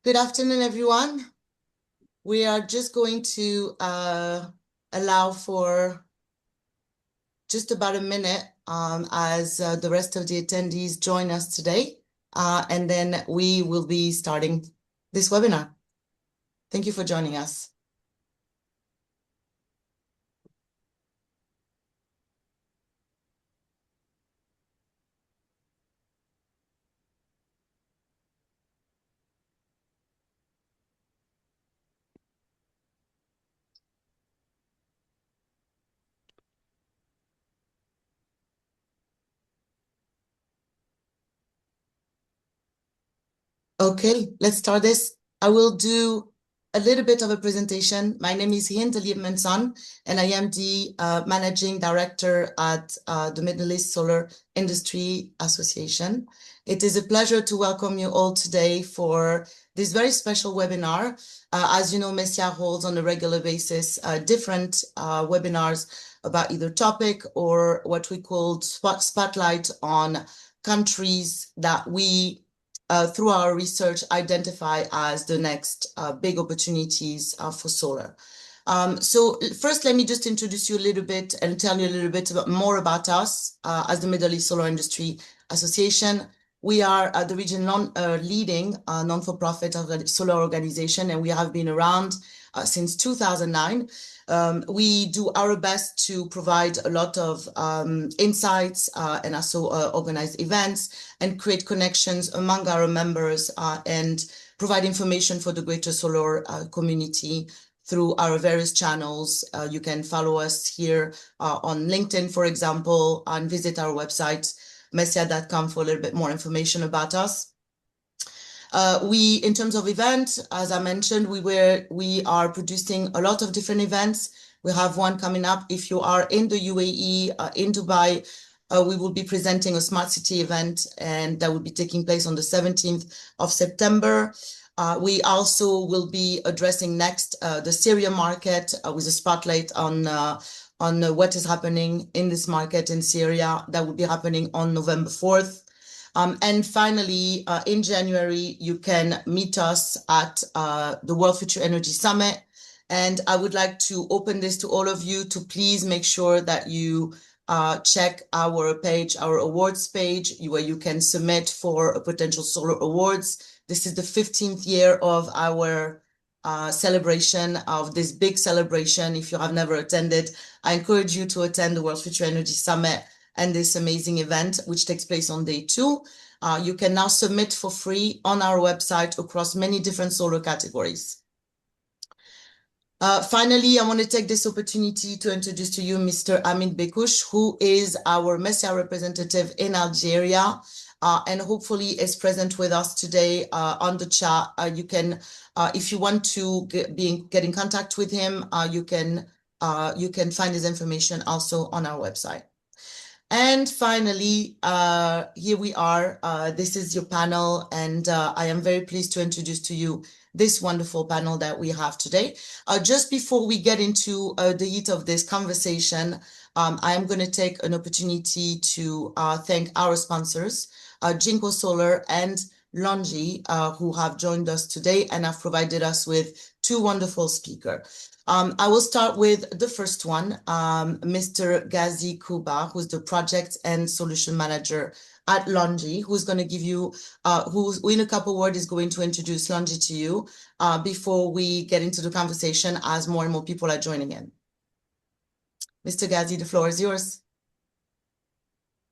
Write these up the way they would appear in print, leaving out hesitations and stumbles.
Good afternoon, everyone. We are just going to allow for just about a minute as the rest of the attendees join us today, and then we will be starting this webinar. Thank you for joining us. Okay, let's start this. I will do a little bit of a presentation. My name is Hind Manson, and I am the Managing Director at the Middle East Solar Industry Association. It is a pleasure to welcome you all today for this very special webinar. As you know, MESIA holds on a regular basis different webinars about either topic or what we call spotlight on countries that we through our research, identify as the next big opportunities for solar. So first, let me just introduce you a little bit and tell you a little bit more about us as the Middle East Solar Industry Association. We are the region leading non-for-profit solar organization, and we have been around since 2009. We do our best to provide a lot of insights and also organize events and create connections among our members and provide information for the greater solar community through our various channels. You can follow us here on LinkedIn, for example, and visit our website, mesia.com, for a little bit more information about us. In terms of events, as I mentioned, we are producing a lot of different events. We have one coming up. If you are in the UAE, in Dubai, we will be presenting a smart city event, and that will be taking place on the 17th of September. We also will be addressing next the Syria market with a spotlight on what is happening in this market in Syria. That will be happening on November 4th. And finally, in January, you can meet us at the World Future Energy Summit. And I would like to open this to all of you to please make sure that you check our page, our awards page, where you can submit for a potential solar awards. This is the 15th year of our celebration, of this big celebration. If you have never attended, I encourage you to attend the World Future Energy Summit and this amazing event, which takes place on day 2. You can now submit for free on our website across many different solar categories. Finally, I want to take this opportunity to introduce to you Mr. Amin Bekouche, who is our MESIA representative in Algeria, and hopefully is present with us today on the chat. You can, if you want to get in contact with him, you can find his information also on our website. And finally, here we are. This is your panel, and I am very pleased to introduce to you this wonderful panel that we have today. Just before we get into the heat of this conversation, I am going to take an opportunity to thank our sponsors, Jinko Solar and LONGi, who have joined us today and have provided us with two wonderful speakers. I will start with the first one, Mr. Ghazi Koubaa, who's the project and solution manager at LONGi, who's going to give you, who in a couple words is going to introduce LONGi to you before we get into the conversation as more and more people are joining in. Mr. Ghazi, the floor is yours.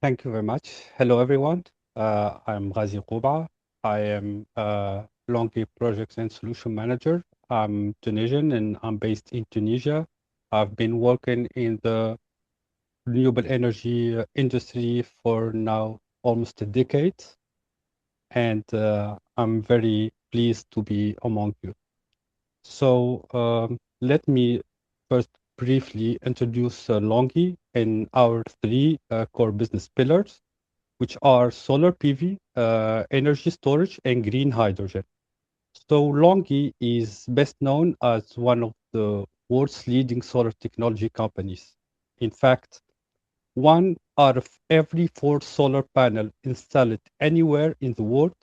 Thank you very much. Hello, everyone. I'm Ghazi Koubaa. I am LONGi Projects and Solution Manager. I'm Tunisian and I'm based in Tunisia. I've been working in the renewable energy industry for now almost a decade, and I'm very pleased to be among you. So let me first briefly introduce LONGi and our three core business pillars, which are solar PV, energy storage, and green hydrogen. So LONGi is best known as one of the world's leading solar technology companies. In fact, one out of every 4 solar panel installed anywhere in the world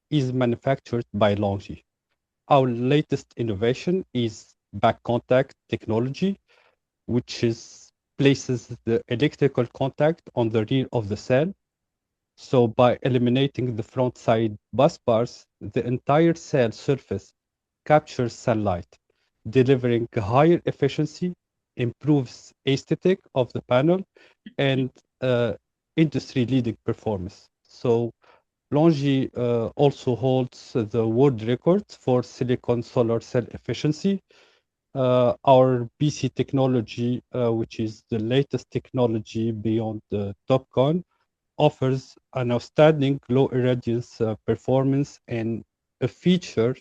is manufactured by LONGi. Our latest innovation is back contact technology, which places the electrical contact on the rear of the cell. So by eliminating the front side bus bars, the entire cell surface captures sunlight, delivering higher efficiency, improves aesthetic of the panel, and industry-leading performance. So LONGi also holds the world record for silicon solar cell efficiency. Our BC technology, which is the latest technology beyond the TOPCon, offers an outstanding low irradiance performance and a feature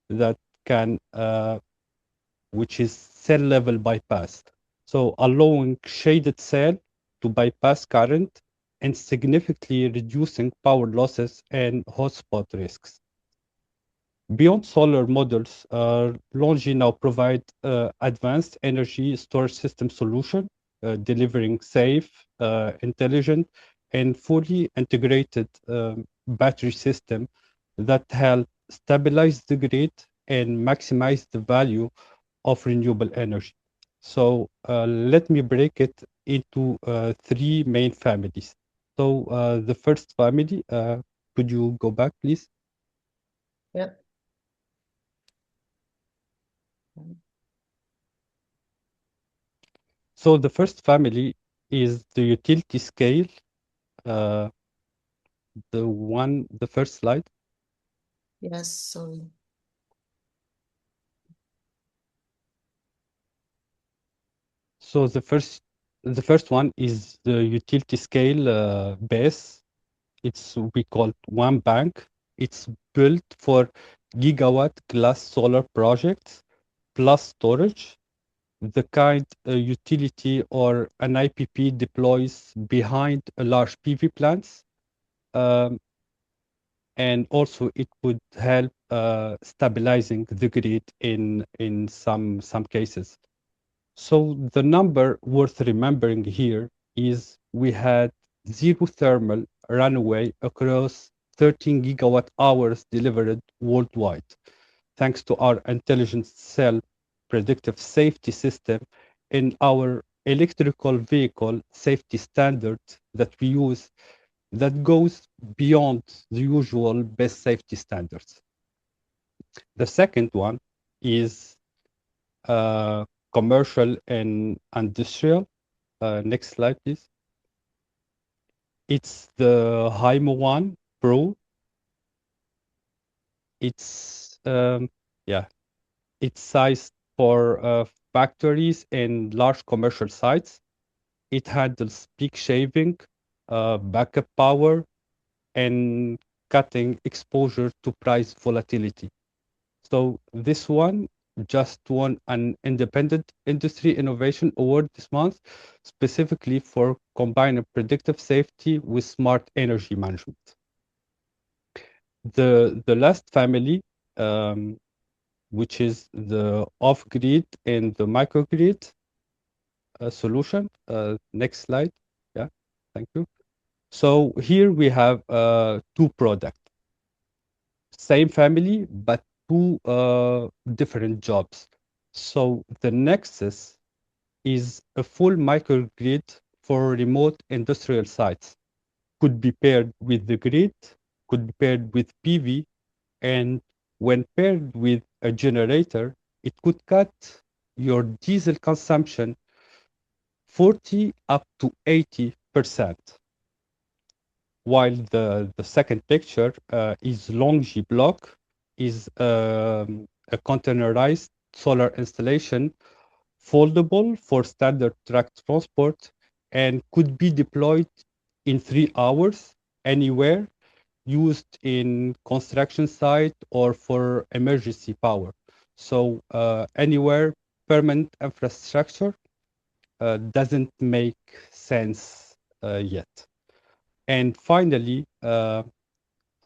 that can, which is cell level bypass. So allowing shaded cell to bypass current and significantly reducing power losses and hotspot risks. Beyond solar models, LONGi now provide advanced energy storage system solution, delivering safe, intelligent, and fully integrated battery system that help stabilize the grid and maximize the value of renewable energy. So let me break it into 3 main families. So the first family, could you go back, please? Yep. So the first family is the utility scale, uh, the first slide. Yes, sorry. So the first one is the utility scale base. We call it one bank. It's built for gigawatt class solar projects plus storage. The kind utility or an IPP deploys behind a large PV plants. Um, and also it would help stabilizing the grid in some cases. So the number worth remembering here is we had zero thermal runaway across 13 gigawatt hours delivered worldwide, thanks to our intelligent cell predictive safety system in our electrical vehicle safety standard that we use that goes beyond the usual best safety standards. The second one is commercial and industrial. Next slide, please. It's the HIMO One Pro. It's yeah, it's sized for factories and large commercial sites. It handles peak shaving, backup power, and cutting exposure to price volatility. So this one just won an independent industry innovation award this month, specifically for combining predictive safety with smart energy management. The last family, um, which is the off-grid and the microgrid solution. Next slide. Yeah, thank you. So here we have two products, same family, but two different jobs. So the Nexus is a full microgrid for remote industrial sites. Could be paired with the grid, could be paired with PV, and when paired with a generator, it could cut your diesel consumption 40 up to 80%. While the second picture is LONGi block, is a containerized solar installation, foldable for standard truck transport, and could be deployed in 3 hours anywhere, used in construction site or for emergency power. So anywhere permanent infrastructure doesn't make sense yet. And finally,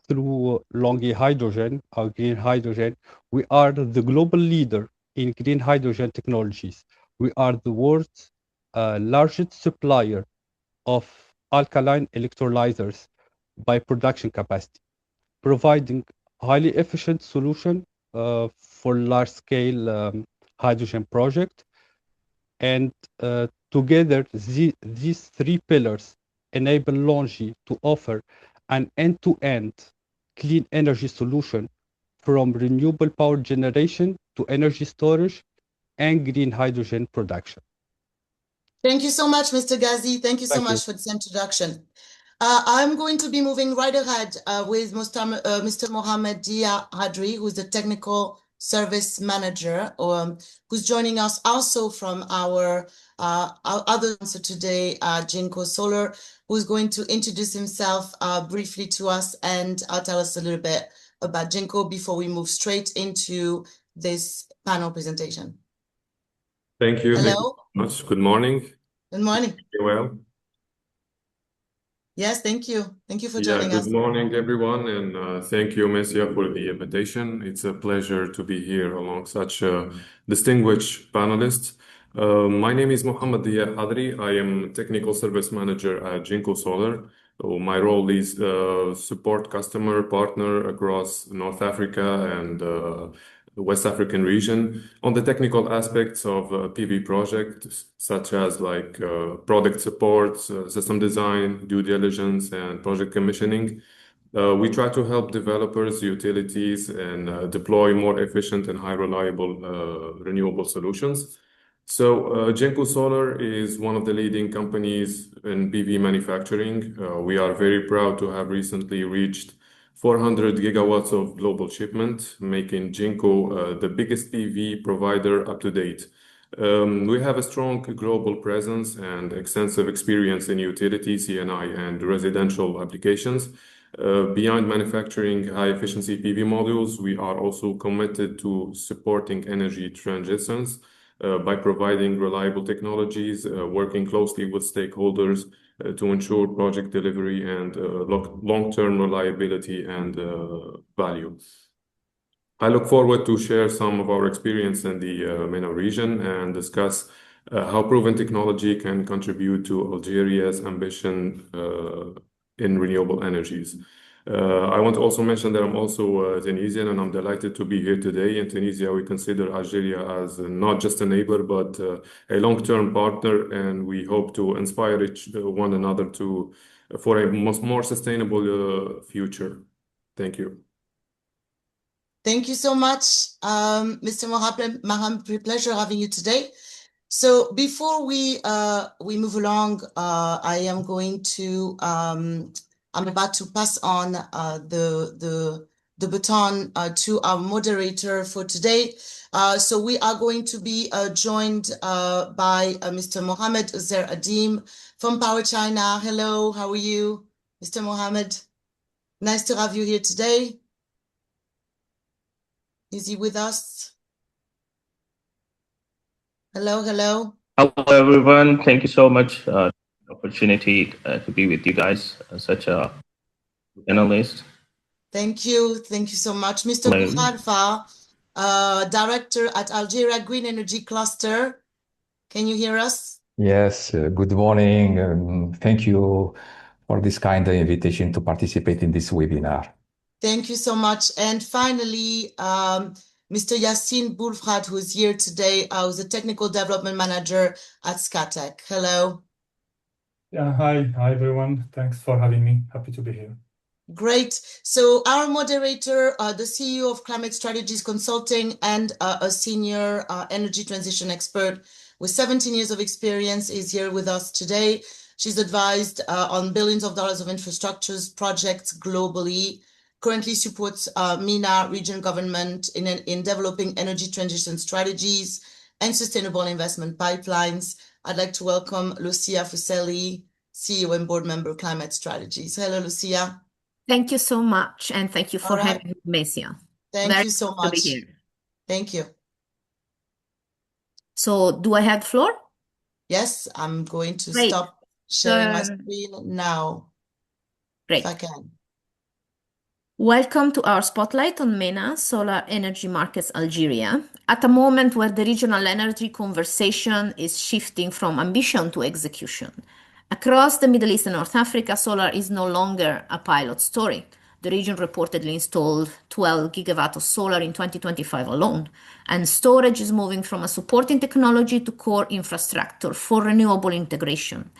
through LONGi hydrogen, our green hydrogen, we are the global leader in green hydrogen technologies. We are the world's largest supplier of alkaline electrolyzers by production capacity, providing highly efficient solution for large-scale hydrogen project. And together, these three pillars enable LONGi to offer an end-to-end clean energy solution from renewable power generation to energy storage and green hydrogen production. Thank you so much, Mr. Ghazi. Thank you so Thank you. much for this introduction. I'm going to be moving right ahead with Mr. Mohammed Dhia Hadhri, who's the technical service manager, who's joining us also from our other sponsor today, Jinko Solar, who's going to introduce himself briefly to us and tell us a little bit about Jinko before we move straight into this panel presentation. Thank you. Hello. Thank you so much. Good morning. Good morning. Well. Yes, thank you. Thank you for joining us. Good morning, everyone, and thank you, MESIA, for the invitation. It's a pleasure to be here along such distinguished panelists. My name is Mohammed Hadhri. I am Technical Service Manager at Jinko Solar. My role is support customer partner across North Africa and the West African region on the technical aspects of PV projects, such as like product support, system design, due diligence, and project commissioning. We try to help developers, utilities, and deploy more efficient and high reliable renewable solutions. So Jinko Solar is one of the leading companies in PV manufacturing. We are very proud to have recently reached 400 gigawatts of global shipment, making Jinko the biggest PV provider up to date. We have a strong global presence and extensive experience in utility, CNI, and residential applications. Beyond manufacturing high-efficiency PV modules, we are also committed to supporting energy transitions by providing reliable technologies, working closely with stakeholders to ensure project delivery and long-term reliability and value. I look forward to share some of our experience in the MENA region and discuss how proven technology can contribute to Algeria's ambition in renewable energies. I want to also mention that I'm also Tunisian, and I'm delighted to be here today. In Tunisia, we consider Algeria as not just a neighbor, but a long-term partner, and we hope to inspire one another for a more sustainable future. Thank you. Thank you so much, Mr. Mohammed. Pleasure having you today. So before we move along, I am going to I'm about to pass on the baton to our moderator for today. So we are going to be joined by Mr. Mohammed Uzair Adeem from Power China. Hello, how are you, Mr. Mohammed? Nice to have you here today. Is he with us? Hello, hello. Hello, everyone. Thank you so much for the opportunity to be with you guys, such a analyst. Thank you. Thank you so much. Mr. Boukhalfa, Director at Algeria Green Energy Cluster. Can you hear us? Yes, good morning. Thank you for this kind of invitation to participate in this webinar. Thank you so much. And finally, Mr. Yacine Boulfrad, who is here today, who's a Technical Development Manager at Scatec. Hello. Yeah, hi everyone. Thanks for having me. Happy to be here. Great. So our moderator, the CEO of Climate Strategies Consulting and a senior energy transition expert with 17 years of experience, is here with us today. She's advised on billions of dollars of infrastructures projects globally, currently supports MENA region government in developing energy transition strategies and sustainable investment pipelines. I'd like to welcome Lucia Fuselli, CEO and board member, Climate Strategies. Hello, Lucia. Thank you so much, and thank you for having me, MESIA. Thank you so much. To be here. Thank you. So, do I have the floor? Yes, I'm going to Great. stop sharing my screen now. Great. If I can. Welcome to our spotlight on MENA Solar Energy Markets, Algeria, at a moment where the regional energy conversation is shifting from ambition to execution. Across the Middle East and North Africa, solar is no longer a pilot story. The region reportedly installed 12 gigawatts of solar in 2025 alone, and storage is moving from a supporting technology to core infrastructure for renewable integration.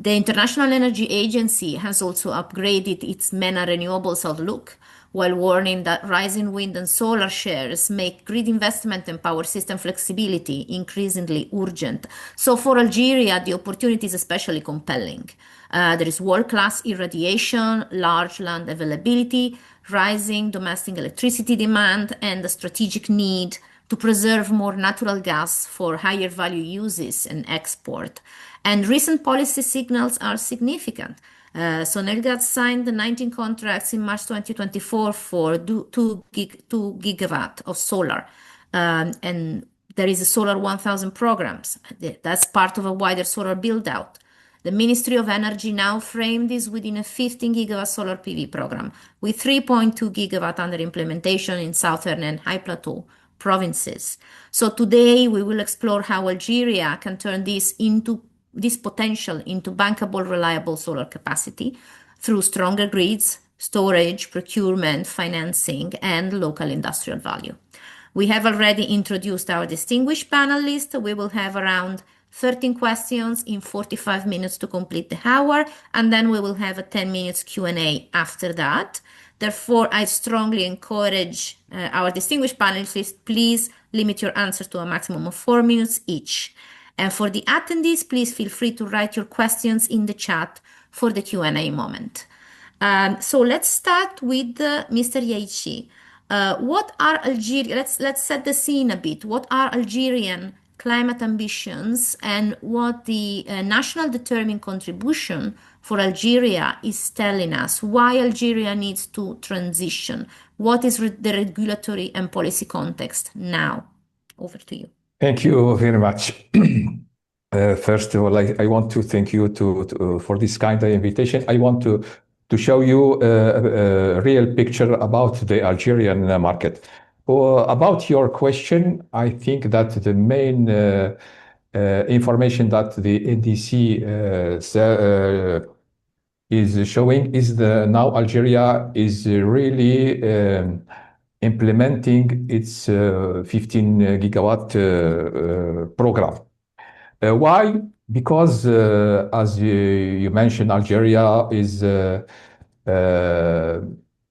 The International Energy Agency has also upgraded its MENA renewables outlook, while warning that rising wind and solar shares make grid investment and power system flexibility increasingly urgent. So for Algeria, the opportunity is especially compelling. There is world-class irradiation, large land availability, rising domestic electricity demand, and the strategic need to preserve more natural gas for higher value uses and export. And recent policy signals are significant. Sonelgaz signed the 19 contracts in March 2024 for 2 gigawatt of solar. And there is a Solar 1000 programs. That's part of a wider solar build-out. The Ministry of Energy now framed this within a 15 gigawatt solar PV program, with 3.2 gigawatt under implementation in southern and high plateau provinces. So today we will explore how Algeria can turn this potential into bankable, reliable solar capacity through stronger grids, storage, procurement, financing, and local industrial value. We have already introduced our distinguished panelists. We will have around 13 questions in 45 minutes to complete the hour, and then we will have a 10 minutes Q&A after that. Therefore, I strongly encourage our distinguished panelists, please limit your answers to a maximum of 4 minutes each. And for the attendees, please feel free to write your questions in the chat for the Q&A moment. So let's start with Mr. Yaici. What are let's set the scene a bit. What are Algerian climate ambitions and what the national determined contribution for Algeria is telling us? Why Algeria needs to transition? What is the regulatory and policy context now? Over to you. Thank you very much. First of all, I want to thank you for this kind of invitation. I want to show you a real picture about the Algerian market. About your question, I think that the main information that the NDC is showing is now Algeria is really implementing its 15 gigawatt program. Why? Because as you mentioned, Algeria is a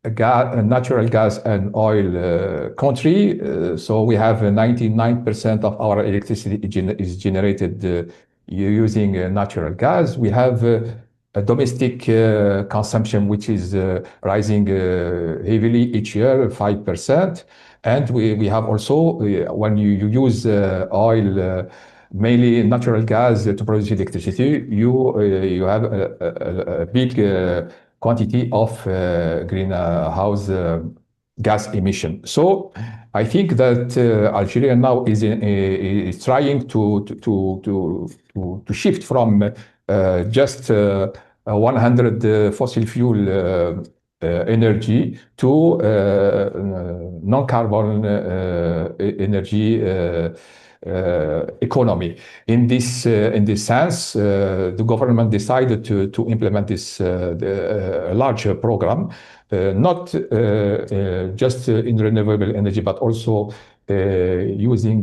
natural gas and oil country. So we have 99% of our electricity is generated using natural gas. We have a domestic consumption which is rising heavily each year, 5%. And we have also, when you use oil, mainly natural gas to produce electricity, you have a big quantity of greenhouse gas emission. So I think that Algeria now is trying to shift from just 100 fossil fuel energy to non-carbon energy economy. In this sense, the government decided to implement this larger program, not just in renewable energy, but also using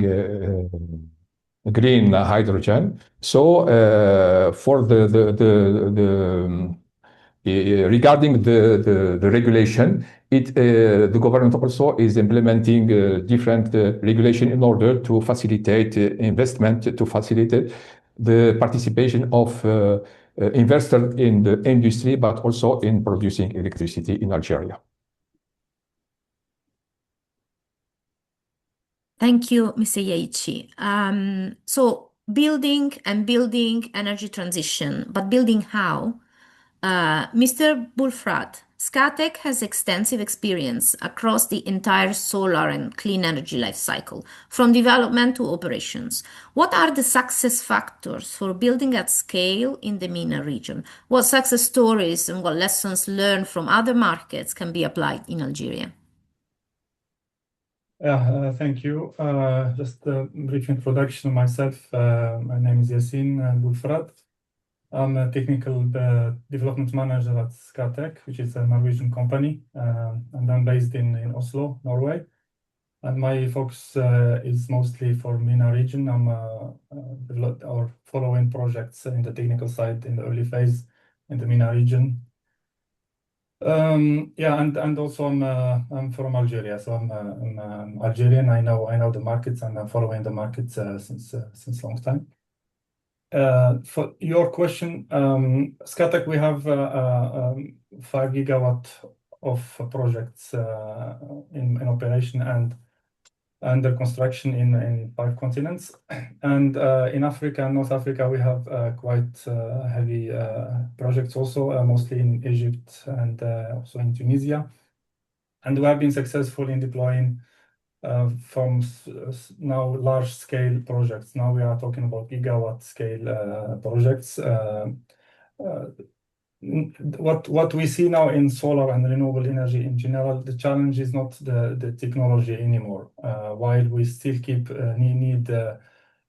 green hydrogen. So for regarding the regulation, the government also is implementing different regulation in order to facilitate investment, to facilitate the participation of investors in the industry, but also in producing electricity in Algeria. Thank you, Mr. Yaici. So building energy transition, but building how? Mr. Boulfrad, Scatec has extensive experience across the entire solar and clean energy life cycle, from development to operations. What are the success factors for building at scale in the MENA region? What success stories and what lessons learned from other markets can be applied in Algeria? Thank you. Just a brief introduction of myself. My name is Yacine Boulfrad. I'm a technical development manager at Scatec, which is a Norwegian company, and I'm based in Oslo, Norway. And my focus is mostly for MENA region. I'm following projects in the technical side in the early phase in the MENA region. And also I'm from Algeria, so I'm Algerian. I know the markets, and I'm following the markets since long time. For your question, Scatec, we have 5 gigawatt of projects in operation and under construction in 5 continents. And in Africa, North Africa, we have quite heavy projects also, mostly in Egypt and also in Tunisia. And we have been successful in deploying from now large-scale projects. Now we are talking about gigawatt-scale projects. What we see now in solar and renewable energy in general, the challenge is not the technology anymore. While we still need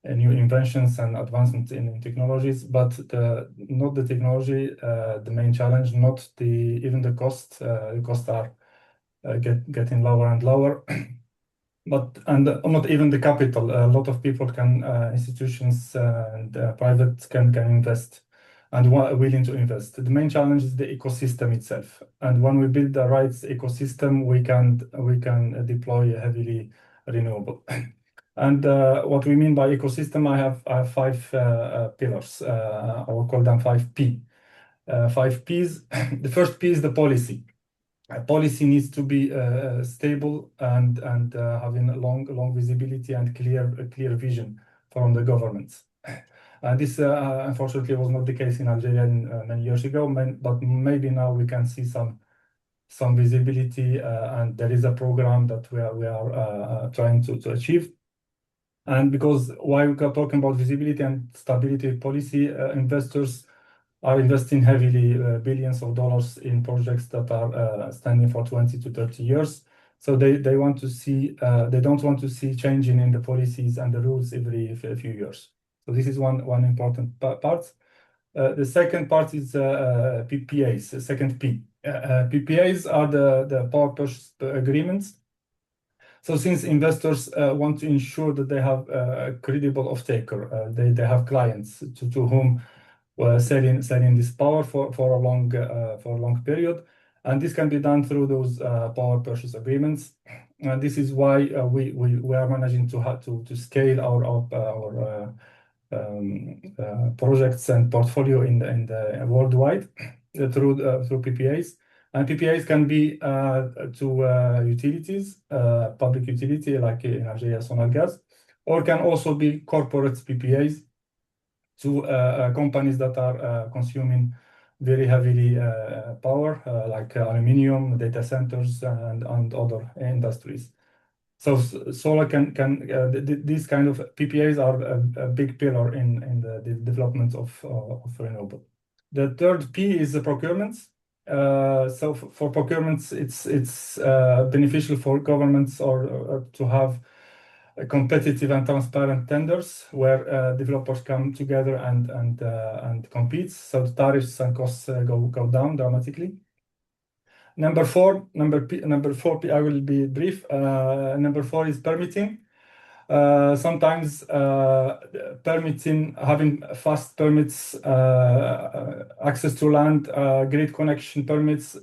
new inventions and advancements in technologies, but not the technology, the main challenge, not even the cost. The costs are getting lower and lower. And not even the capital. A lot of people institutions and private can invest and willing to invest. The main challenge is the ecosystem itself. And when we build the right ecosystem, we can deploy heavily renewable. And what we mean by ecosystem, I have 5 pillars. I will call them 5P. 5 Ps. The first P is the policy. Policy needs to be stable and having a long visibility and clear vision from the governments. This unfortunately was not the case in Algeria many years ago, but maybe now we can see some visibility, and there is a program that we are trying to achieve. And because while we are talking about visibility and stability policy, investors are investing heavily billions of dollars in projects that are standing for 20 to 30 years. So they want to see, they don't want to see changing in the policies and the rules every few years. So this is one important part. The second part is PPAs, the second P. PPAs are the power purchase agreements. So since investors want to ensure that they have a credible off-taker, they have clients to whom selling this power for a long period, and this can be done through those power purchase agreements. And this is why we are managing to scale our projects and portfolio in the worldwide through PPAs. And PPAs can be to utilities, public utility like in Algeria, Sonalgas, or can also be corporate PPAs to companies that are consuming very heavily power, like aluminium, data centers, and other industries. So solar these kind of PPAs are a big pillar in the development of renewable. The third P is the procurements. So for procurements, it's beneficial for governments or to have competitive and transparent tenders where developers come together and compete. So the tariffs and costs go down dramatically. Number four, I will be brief. Number four is permitting. Sometimes permitting, having fast permits, access to land, grid connection permits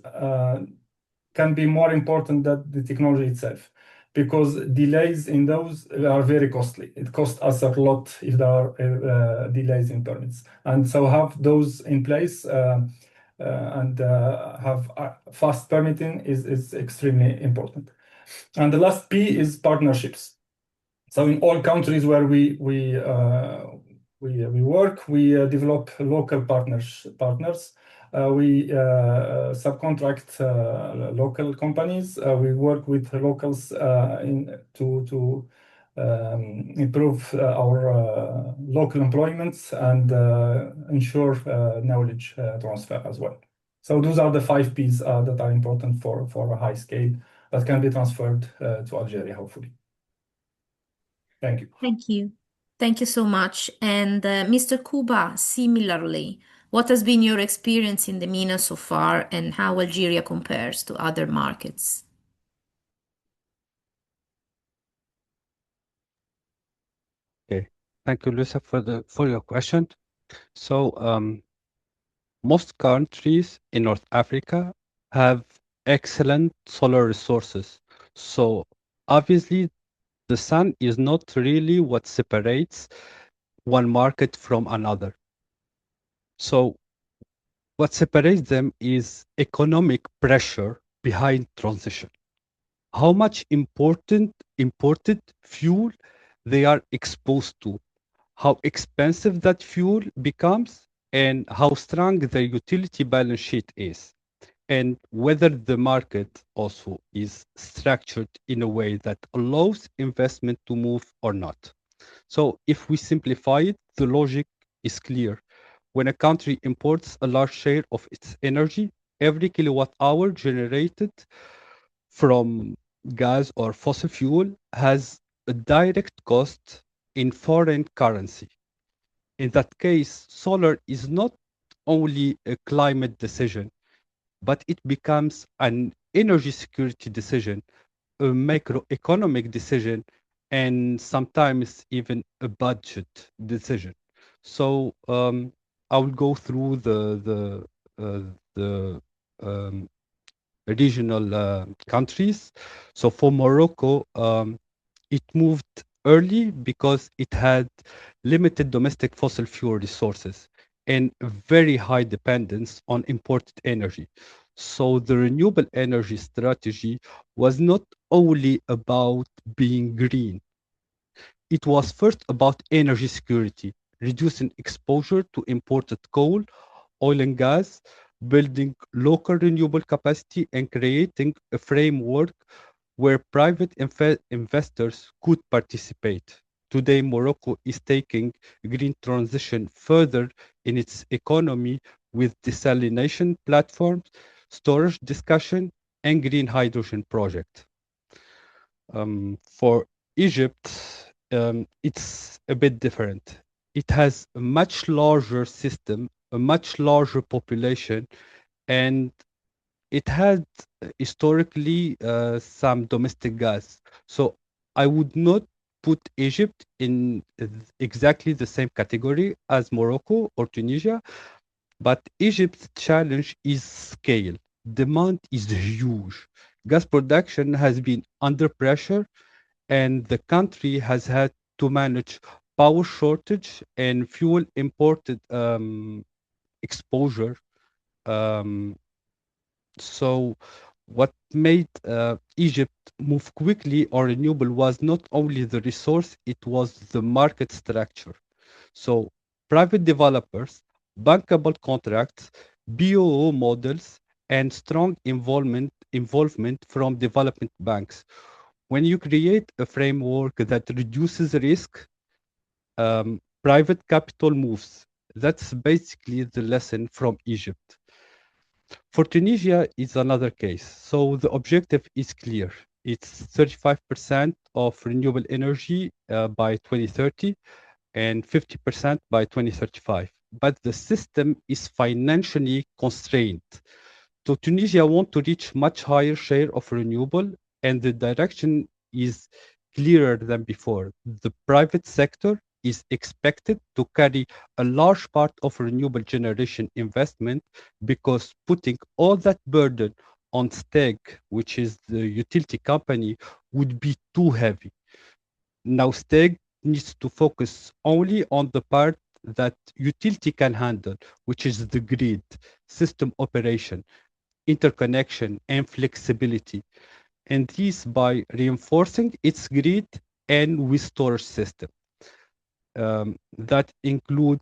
can be more important than the technology itself, because delays in those are very costly. It costs us a lot if there are delays in permits. And so have those in place and have fast permitting is extremely important. And the last P is partnerships. So in all countries where we work, we develop local partners. We subcontract local companies. We work with locals to improve our local employments and ensure knowledge transfer as well. So those are the 5 Ps that are important for a high scale that can be transferred to Algeria, hopefully. Thank you. Thank you. Thank you so much. And Mr. Koubaa, similarly, what has been your experience in the MENA so far and how Algeria compares to other markets? Okay, thank you, Lucia, for your question. So, most countries in North Africa have excellent solar resources. So, obviously, the sun is not really what separates one market from another. So, what separates them is economic pressure behind transition. How much imported fuel they are exposed to, how expensive that fuel becomes, and how strong their utility balance sheet is, and whether the market also is structured in a way that allows investment to move or not. So if we simplify it, the logic is clear. When a country imports a large share of its energy, every kilowatt hour generated from gas or fossil fuel has a direct cost in foreign currency. In that case, solar is not only a climate decision, but it becomes an energy security decision, a macroeconomic decision, and sometimes even a budget decision. So I will go through the regional countries. So for Morocco, it moved early because it had limited domestic fossil fuel resources and very high dependence on imported energy. So the renewable energy strategy was not only about being green, it was first about energy security, reducing exposure to imported coal, oil and gas, building local renewable capacity, and creating a framework where private investors could participate. Today, Morocco is taking green transition further in its economy with desalination platforms, storage discussion, and green hydrogen project. For Egypt, it's a bit different. It has a much larger system, a much larger population, and it had historically some domestic gas. So I would not put Egypt in exactly the same category as Morocco or Tunisia, but Egypt's challenge is scale. Demand is huge. Gas production has been under pressure, and the country has had to manage power shortage and fuel imported exposure. So what made Egypt move quickly on renewable was not only the resource, it was the market structure. So private developers, bankable contracts, BOO models, and strong involvement from development banks. When you create a framework that reduces risk, private capital moves. That's basically the lesson from Egypt. For Tunisia, it's another case. So the objective is clear. It's 35% of renewable energy by 2030 and 50% by 2035. But the system is financially constrained. So Tunisia want to reach much higher share of renewable, and the direction is clearer than before. The private sector is expected to carry a large part of renewable generation investment because putting all that burden on Steg, which is the utility company, would be too heavy. Now Steg needs to focus only on the part that utility can handle, which is the grid, system operation, interconnection, and flexibility. And this by reinforcing its grid and with storage system that include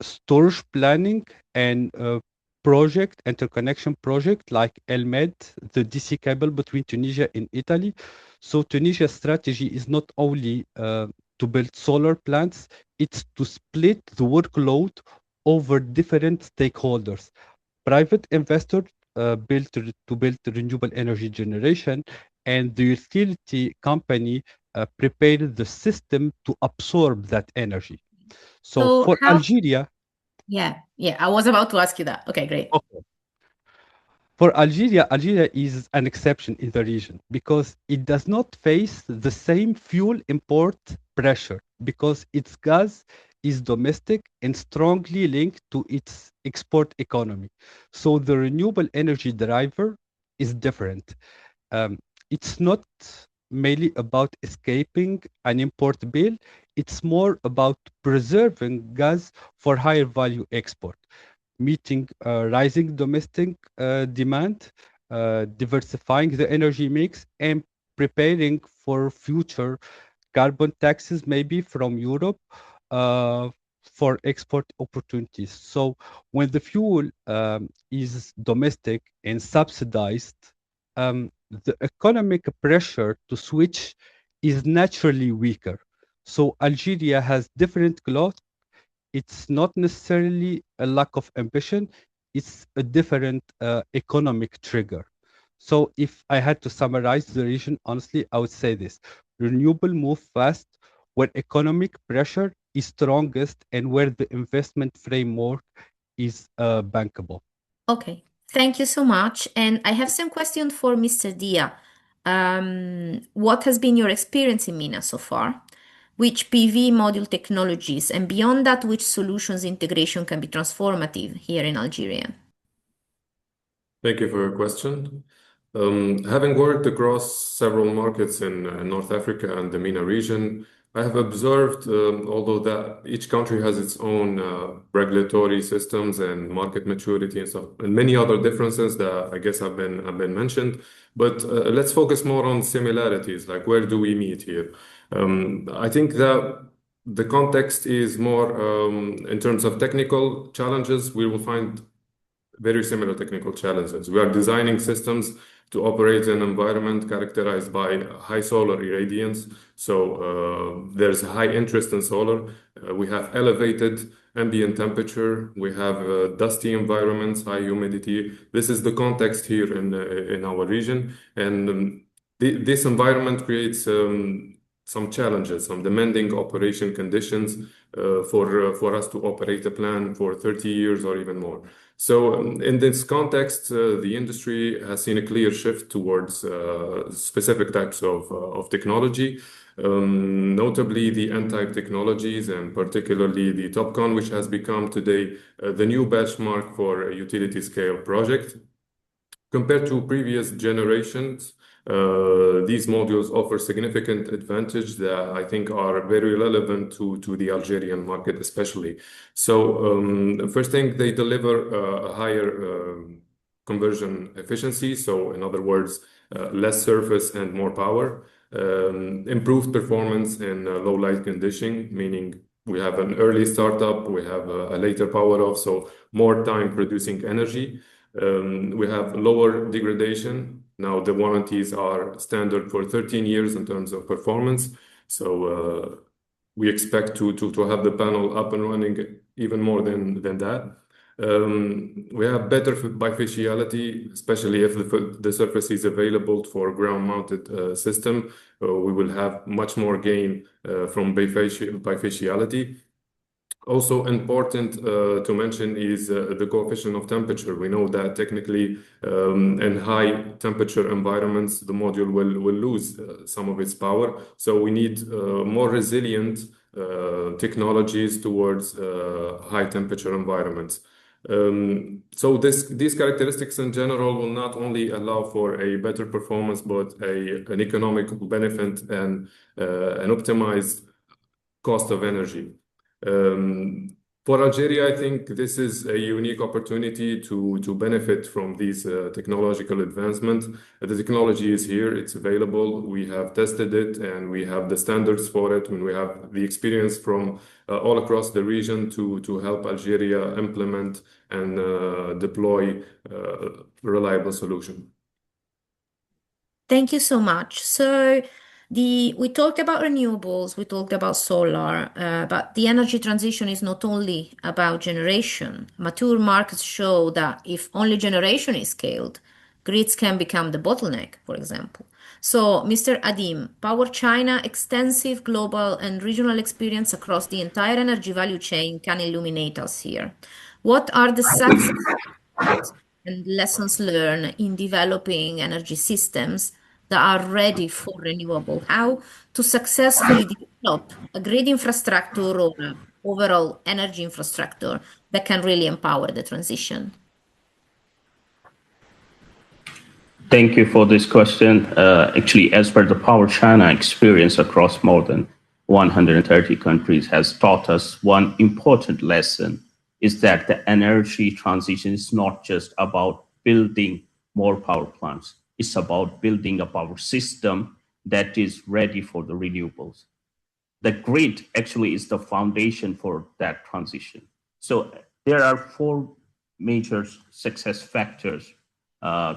storage planning and interconnection project like ELMED, the DC cable between Tunisia and Italy. So Tunisia's strategy is not only to build solar plants, it's to split the workload over different stakeholders. Private investors build renewable energy generation, and the utility company prepared the system to absorb that energy. So for Algeria, yeah, I was about to ask you that. Okay, great. okay. For Algeria, Algeria is an exception in the region because it does not face the same fuel import pressure because its gas is domestic and strongly linked to its export economy. So the renewable energy driver is different. It's not mainly about escaping an import bill. It's more about preserving gas for higher value export, meeting rising domestic demand, diversifying the energy mix, and preparing for future carbon taxes, maybe from Europe, for export opportunities. So when the fuel is domestic and subsidized, the economic pressure to switch is naturally weaker. So Algeria has different cloth. It's not necessarily a lack of ambition, it's a different economic trigger. So if I had to summarize the region, honestly, I would say this. Renewable move fast where economic pressure is strongest and where the investment framework is bankable. Okay, thank you so much. And I have some questions for Mr. Dhia. What has been your experience in MENA so far? Which PV module technologies, and beyond that, which solutions integration can be transformative here in Algeria? Thank you for your question. Having worked across several markets in North Africa and the MENA region, I have observed, although that each country has its own regulatory systems and market maturity and stuff, and many other differences that I guess have been mentioned. But let's focus more on similarities, like where do we meet here? I think that the context is more in terms of technical challenges. We will find very similar technical challenges. We are designing systems to operate in an environment characterized by high solar irradiance. So there's high interest in solar. We have elevated ambient temperature. We have dusty environments, high humidity. This is the context here in our region. And this environment creates some challenges, some demanding operation conditions for us to operate a plant for 30 years or even more. So in this context, the industry has seen a clear shift towards specific types of technology, notably the N-type technologies, and particularly the TOPCon, which has become today the new benchmark for a utility scale project. Compared to previous generations, these modules offer significant advantage that I think are very relevant to the Algerian market, especially. So first thing, they deliver a higher conversion efficiency. So in other words, less surface and more power, improved performance in low light conditioning, meaning we have an early startup, we have a later power off, so more time producing energy. We have lower degradation. Now the warranties are standard for 13 years in terms of performance. So we expect to have the panel up and running even more than that. We have better bifaciality, especially if the surface is available for ground-mounted system. We will have much more gain from bifaciality. Also important to mention is the coefficient of temperature. We know that technically in high temperature environments, the module will lose some of its power. So we need more resilient technologies towards high temperature environments. So these characteristics in general will not only allow for a better performance, but an economic benefit and an optimized cost of energy. For Algeria, I think this is a unique opportunity to benefit from these technological advancements. The technology is here, it's available, we have tested it, and we have the standards for it, and we have the experience from all across the region to help Algeria implement and deploy reliable solution. Thank you so much. So we talked about renewables, we talked about solar, but the energy transition is not only about generation. Mature markets show that if only generation is scaled, grids can become the bottleneck, for example. So, Mr. Adeem, PowerChina extensive global and regional experience across the entire energy value chain can illuminate us here. What are the success and lessons learned in developing energy systems that are ready for renewable? How to successfully develop a grid infrastructure or an overall energy infrastructure that can really empower the transition? Thank you for this question. Actually, as per the PowerChina experience across more than 130 countries has taught us one important lesson is that the energy transition is not just about building more power plants. It's about building a power system that is ready for the renewables. The grid actually is the foundation for that transition. So there are four major success factors.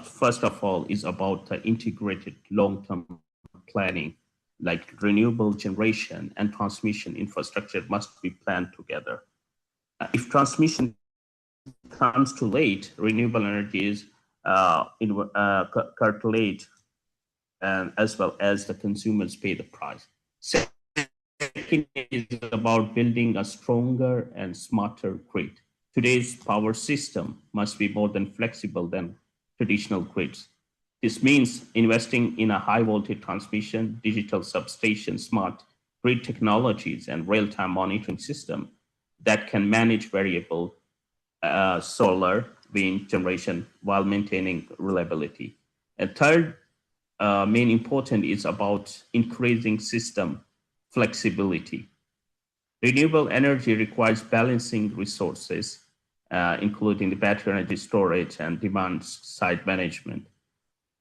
First of all is about the integrated long-term planning, like renewable generation and transmission infrastructure must be planned together. If transmission comes too late, renewable energy is curtailed, and as well as the consumers pay the price. Second is about building a stronger and smarter grid. Today's power system must be more than flexible than traditional grids. This means investing in a high voltage transmission, digital substation, smart grid technologies, and real-time monitoring system that can manage variable solar, wind generation while maintaining reliability. And third, main important is about increasing system flexibility. Renewable energy requires balancing resources, including the battery energy storage and demand side management.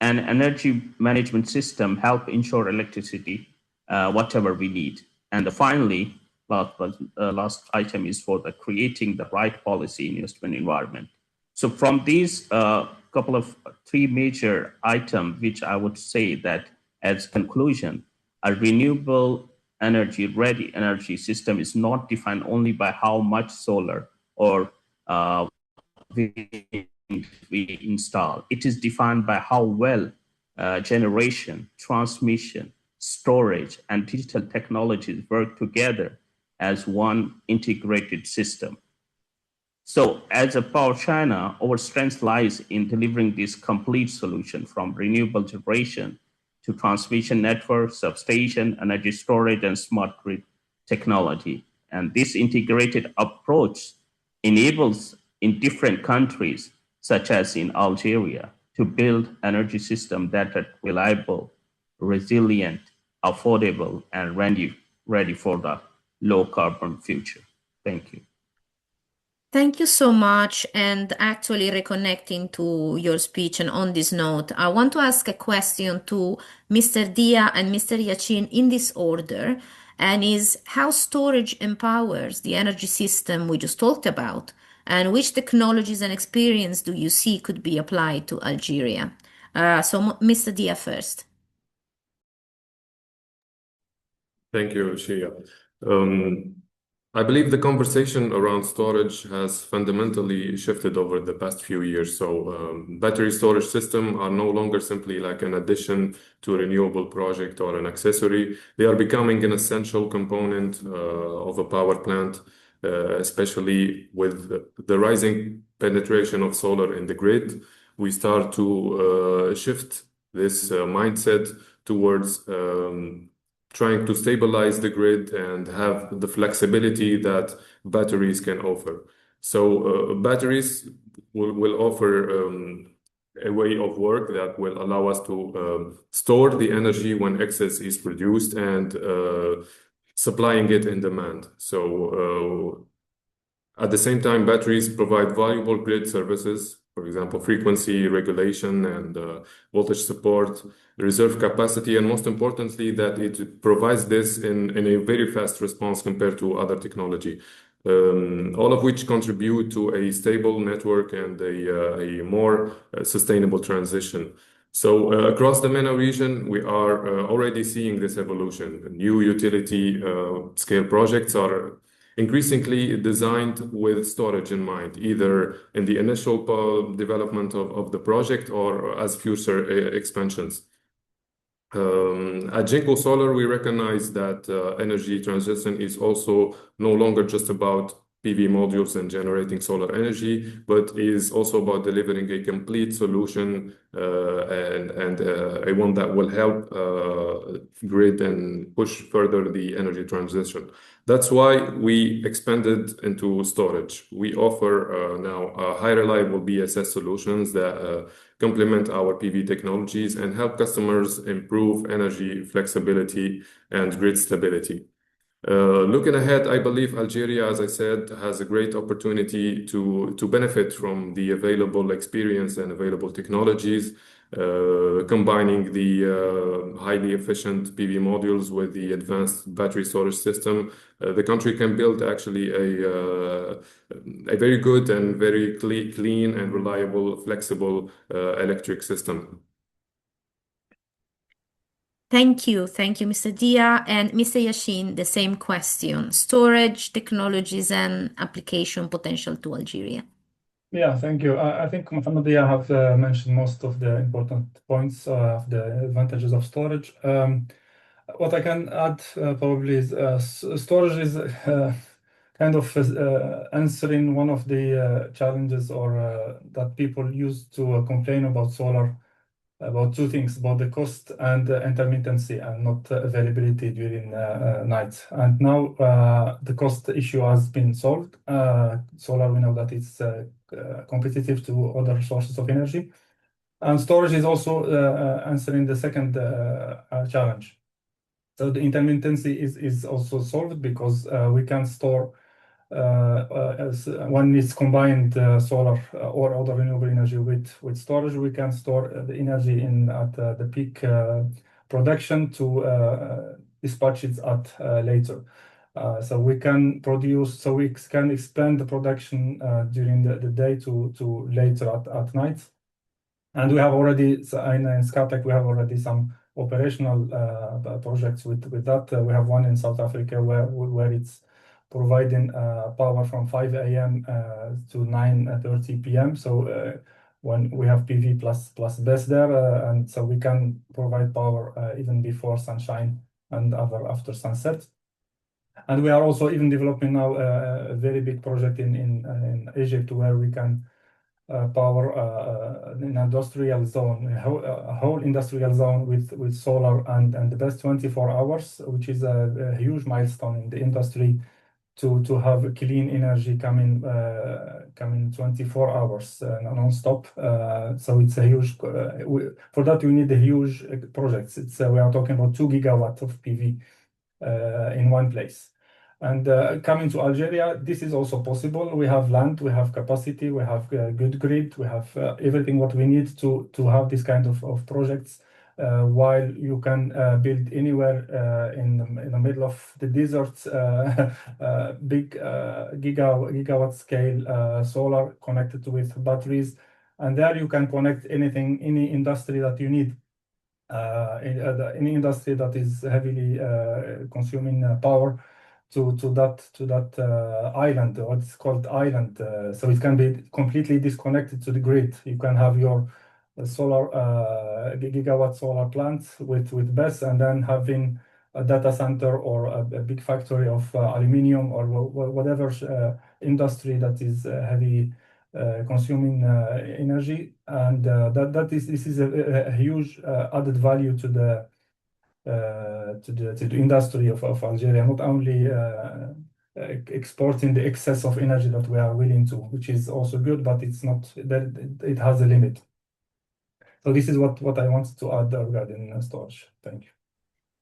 And energy management system help ensure electricity, whatever we need. And finally, last item is for the creating the right policy investment environment. So from these couple of three major items, which I would say that as conclusion, a renewable energy ready energy system is not defined only by how much solar or we install. It is defined by how well generation, transmission, storage, and digital technologies work together as one integrated system. So as a PowerChina, our strength lies in delivering this complete solution from renewable generation to transmission network, substation, energy storage, and smart grid technology. And this integrated approach enables in different countries, such as in Algeria, to build energy systems that are reliable, resilient, affordable, and ready for the low carbon future. Thank you. Thank you so much. And actually reconnecting to your speech and on this note, I want to ask a question to Mr. Dhia and Mr. Yacine in this order, and is how storage empowers the energy system we just talked about, and which technologies and experience do you see could be applied to Algeria? So Mr. Dhia first. Thank you, Shia. I believe the conversation around storage has fundamentally shifted over the past few years. So battery storage systems are no longer simply like an addition to a renewable project or an accessory. They are becoming an essential component of a power plant, especially with the rising penetration of solar in the grid. We start to shift this mindset towards trying to stabilize the grid and have the flexibility that batteries can offer. So batteries will offer a way of work that will allow us to store the energy when excess is produced and supplying it in demand. So at the same time, batteries provide valuable grid services, for example, frequency regulation and voltage support, reserve capacity, and most importantly, that it provides this in a very fast response compared to other technology, all of which contribute to a stable network and a more sustainable transition. So across the MENA region, we are already seeing this evolution. New utility scale projects are increasingly designed with storage in mind, either in the initial development of the project or as future expansions. At Jinko Solar, we recognize that energy transition is also no longer just about PV modules and generating solar energy, but is also about delivering a complete solution and a one that will help grid and push further the energy transition. That's why we expanded into storage. We offer now high reliable BSS solutions that complement our PV technologies and help customers improve energy flexibility and grid stability. Looking ahead, I believe Algeria, as I said, has a great opportunity to benefit from the available experience and available technologies, combining the highly efficient PV modules with the advanced battery storage system. The country can build actually a very good and very clean and reliable, flexible electric system. Thank you, Mr. Dhia. And Mr. Yacine, the same question. Storage, technologies, and application potential to Algeria. Yeah, thank you. I think Mohammed Dhia have mentioned most of the important points of the advantages of storage. What I can add probably is storage is kind of answering one of the challenges or that people used to complain about solar, about two things, about the cost and intermittency and not availability during night. And now the cost issue has been solved. Solar, we know that it's competitive to other sources of energy. And storage is also answering the second challenge. So the intermittency is also solved because we can store as one is combined solar or other renewable energy with storage, we can store the energy at the peak production to dispatch it at later. So we can produce, so we can expand the production during the day to later at night. And we have already, in Scatec, we have already some operational projects with that. We have one in South Africa where it's providing power from 5 a.m. to 9:30 p.m. So when we have PV plus BESS there, and so we can provide power even before sunshine and after sunset. And we are also even developing now a very big project in Egypt where we can power an industrial zone, a whole industrial zone with solar and the best 24 hours, which is a huge milestone in the industry to have clean energy coming 24 hours non-stop. So it's a huge, for that you need a huge projects. We are talking about 2 gigawatts of PV in one place. And coming to Algeria, this is also possible. We have land, we have capacity, we have good grid, we have everything what we need to have this kind of projects. While you can build anywhere in the middle of the desert, big gigawatt scale solar connected with batteries, and there you can connect anything, any industry that you need, any industry that is heavily consuming power. that island, what is called island. So it can be completely disconnected to the grid. You can have your solar gigawatt solar plants with BESS, and then having a data center or a big factory of aluminium or whatever industry that is heavy consuming energy, and this is a huge added value to the industry of Algeria, not only exporting the excess of energy that we are willing to, which is also good, but it's not that it has a limit. So this is what I wanted to add regarding storage. Thank you.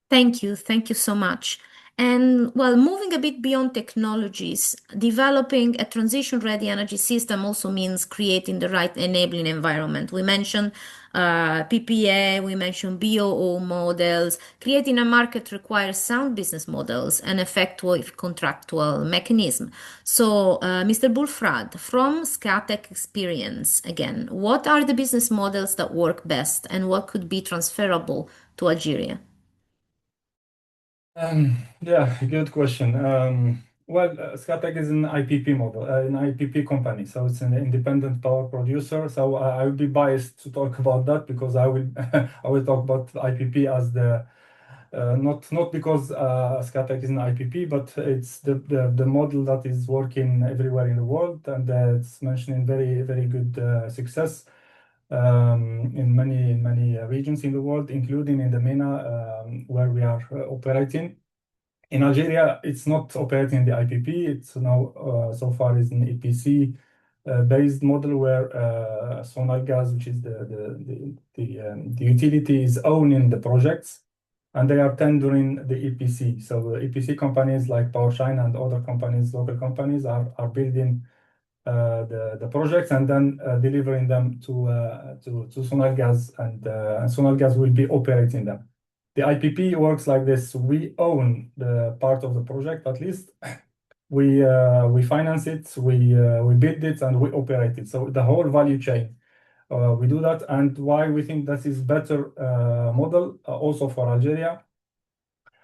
Thank you. Thank you so much. And well, moving a bit beyond technologies, developing a transition-ready energy system also means creating the right enabling environment. We mentioned PPA, we mentioned BOO models. Creating a market requires sound business models and effective contractual mechanism. So, Mr. Boulfrad, from Scatec experience, again, what are the business models that work best and what could be transferable to Algeria? Yeah, good question. Well, Scatec is an IPP model, an IPP company, so it's an independent power producer. So I would be biased to talk about that because I will I will talk about IPP as the not because Scatec is an IPP, but it's the model that is working everywhere in the world, and it's mentioning very good success in many regions in the world, including in the MENA, where we are operating. In Algeria, it's not operating the IPP. It's now so far is an EPC based model where Sonalgas, which is the utility, is owning the projects, and they are tendering the EPC. So EPC companies like Power China and other companies, local companies, are building the projects and then delivering them to Sonalgas, and Sonalgas will be operating them. The IPP works like this: we own the part of the project, at least. We finance it, we bid it, and we operate it. So the whole value chain, we do that. And why we think that is better model also for Algeria,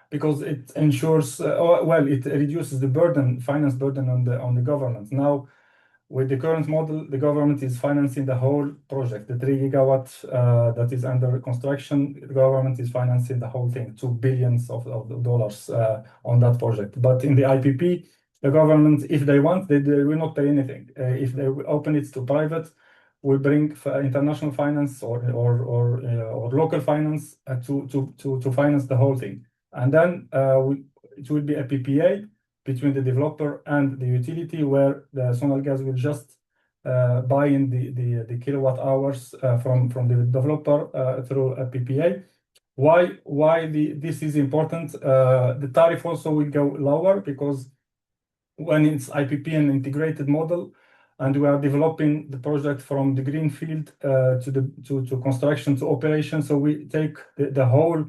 because it ensures well, it reduces the finance burden on the government. Now, with the current model, the government is financing the whole project, the 3 gigawatts that is under construction. The government is financing the whole thing, $2 billion on that project. But in the IPP, the government, if they want, they will not pay anything. If they open it to private, we bring international finance or local finance to finance the whole thing, and then it will be a PPA between the developer and the utility, where the Sonalgas will just buy in the kilowatt hours from the developer through a PPA. Why this is important? The tariff also will go lower, because when it's IPP and integrated model, and we are developing the project from the greenfield to construction to operation, so we take the whole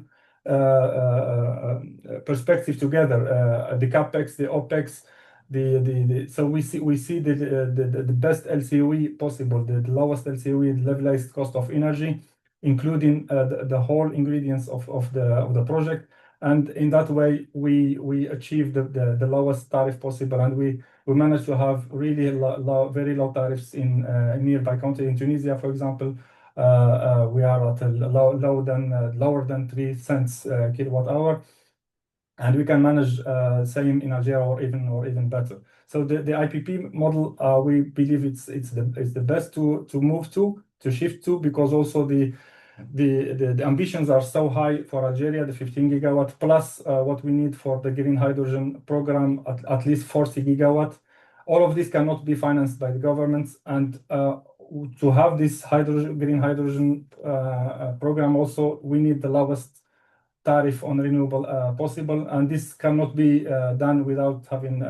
perspective together, the capex, the opex, so we see the best LCOE possible, the lowest LCOE, the levelized cost of energy, including the whole ingredients of the project, and in that way we achieve the lowest tariff possible, and we managed to have really very low tariffs in nearby country. In Tunisia, for example, we are at a lower than 3 cents kilowatt hour, and we can manage same in Algeria or even better. So the IPP model, we believe it's the best to move to shift to, because also the ambitions are so high for Algeria, the 15 gigawatt plus what we need for the green hydrogen program, at least 40 gigawatt. All of this cannot be financed by the governments, and to have this green hydrogen program also, we need the lowest tariff on renewable possible, and this cannot be done without having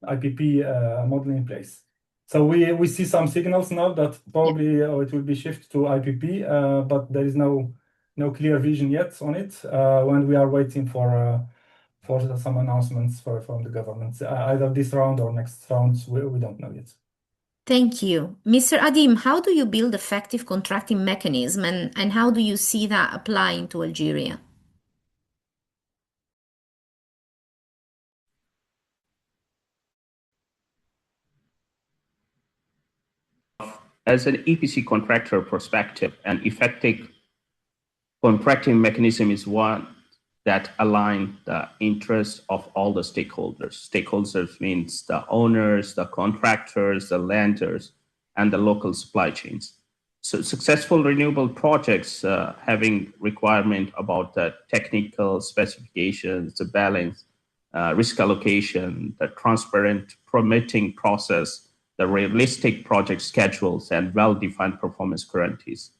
IPP model in place. So we see some signals now that probably it will be shifted to IPP, but there is no clear vision yet on it. When we are waiting for some announcements from the government, either this round or next rounds, we don't know yet. Thank you. Mr. Adeem, how do you build effective contracting mechanism, and how do you see that applying to Algeria? as an EPC contractor perspective, an effective contracting mechanism is one that aligns the interests of all the stakeholders. Stakeholders means the owners, the contractors, the lenders, and the local supply chains. So successful renewable projects having requirement about the technical specifications, the balance, risk allocation, the transparent permitting process, the realistic project schedules, and well-defined performance guarantees.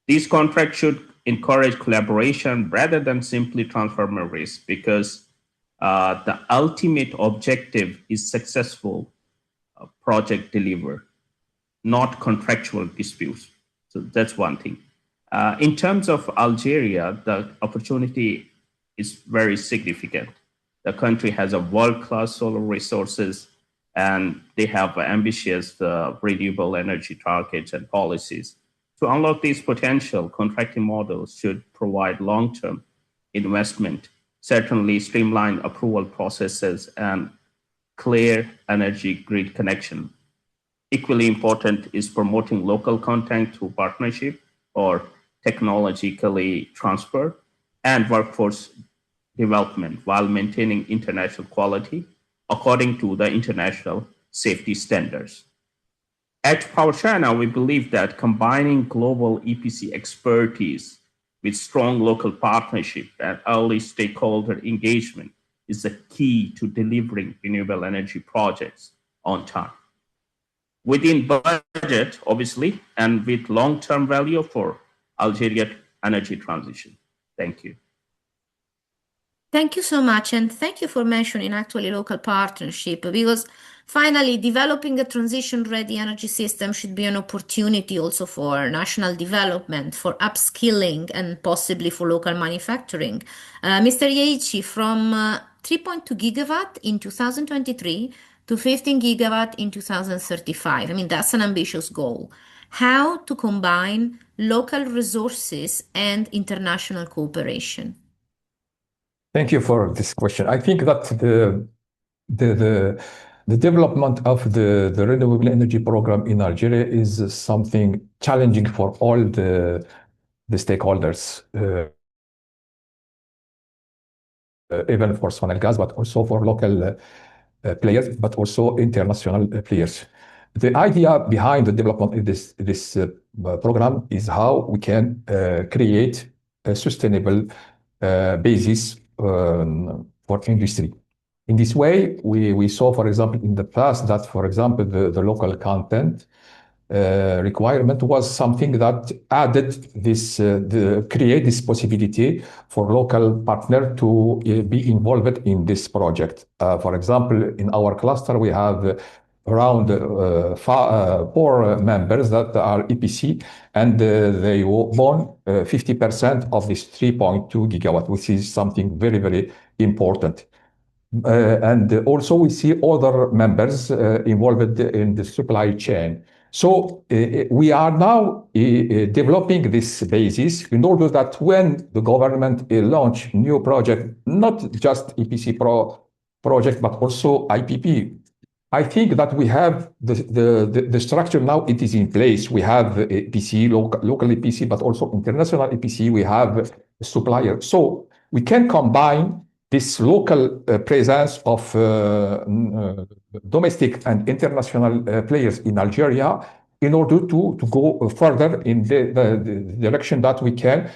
These contracts should encourage collaboration rather than simply transformer risk, because the ultimate objective is successful project delivery, not contractual disputes. So that's one thing. In terms of Algeria, the opportunity is very significant. The country has a world-class solar resources, and they have ambitious renewable energy targets and policies. To unlock this potential, contracting models should provide long-term investment, certainly streamline approval processes, and clear energy grid connection. Equally important is promoting local content through partnership or technologically transfer and workforce development while maintaining international quality according to the international safety standards. At PowerChina, we believe that combining global EPC expertise with strong local partnership and early stakeholder engagement is the key to delivering renewable energy projects on time, within budget, obviously, and with long-term value for Algeria energy transition. Thank you. Thank you so much, and thank you for mentioning actually local partnership, because finally developing a transition-ready energy system should be an opportunity also for national development, for upskilling, and possibly for local manufacturing. Mr. Yaici, from 3.2 gigawatt in 2023 to 15 gigawatt in 2035. I mean, that's an ambitious goal. How to combine local resources and international cooperation? Thank you for this question. I think that the development of the renewable energy program in Algeria is something challenging for all the stakeholders, even for Sonelgaz, but also for local players, but also international players. The idea behind the development of this program is how we can create a sustainable basis for industry. In this way, we saw, for example, in the past that, for example, the local content requirement was something that added this, create this possibility for local partner to be involved in this project. For example, in our cluster, we have around 4 members that are EPC, and they won 50% of this 3.2 gigawatt, which is something very, very important. And also we see other members involved in the supply chain. So we are now developing this basis in order that when the government launch new project, not just EPC project, but also IPP, I think that we have the structure now, it is in place. We have EPC, local EPC, but also international EPC. We have suppliers. So we can combine this local presence of domestic and international players in Algeria in order to go further in the direction that we can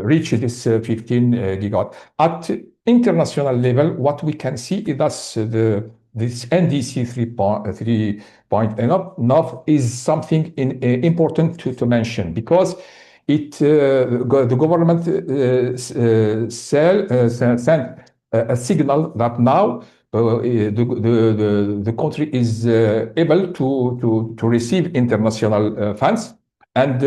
reach this 15 gigawatt. At international level, what we can see is that this NDC 3.0 is something important to mention, because the government sent a signal that now the country is able to receive international funds. And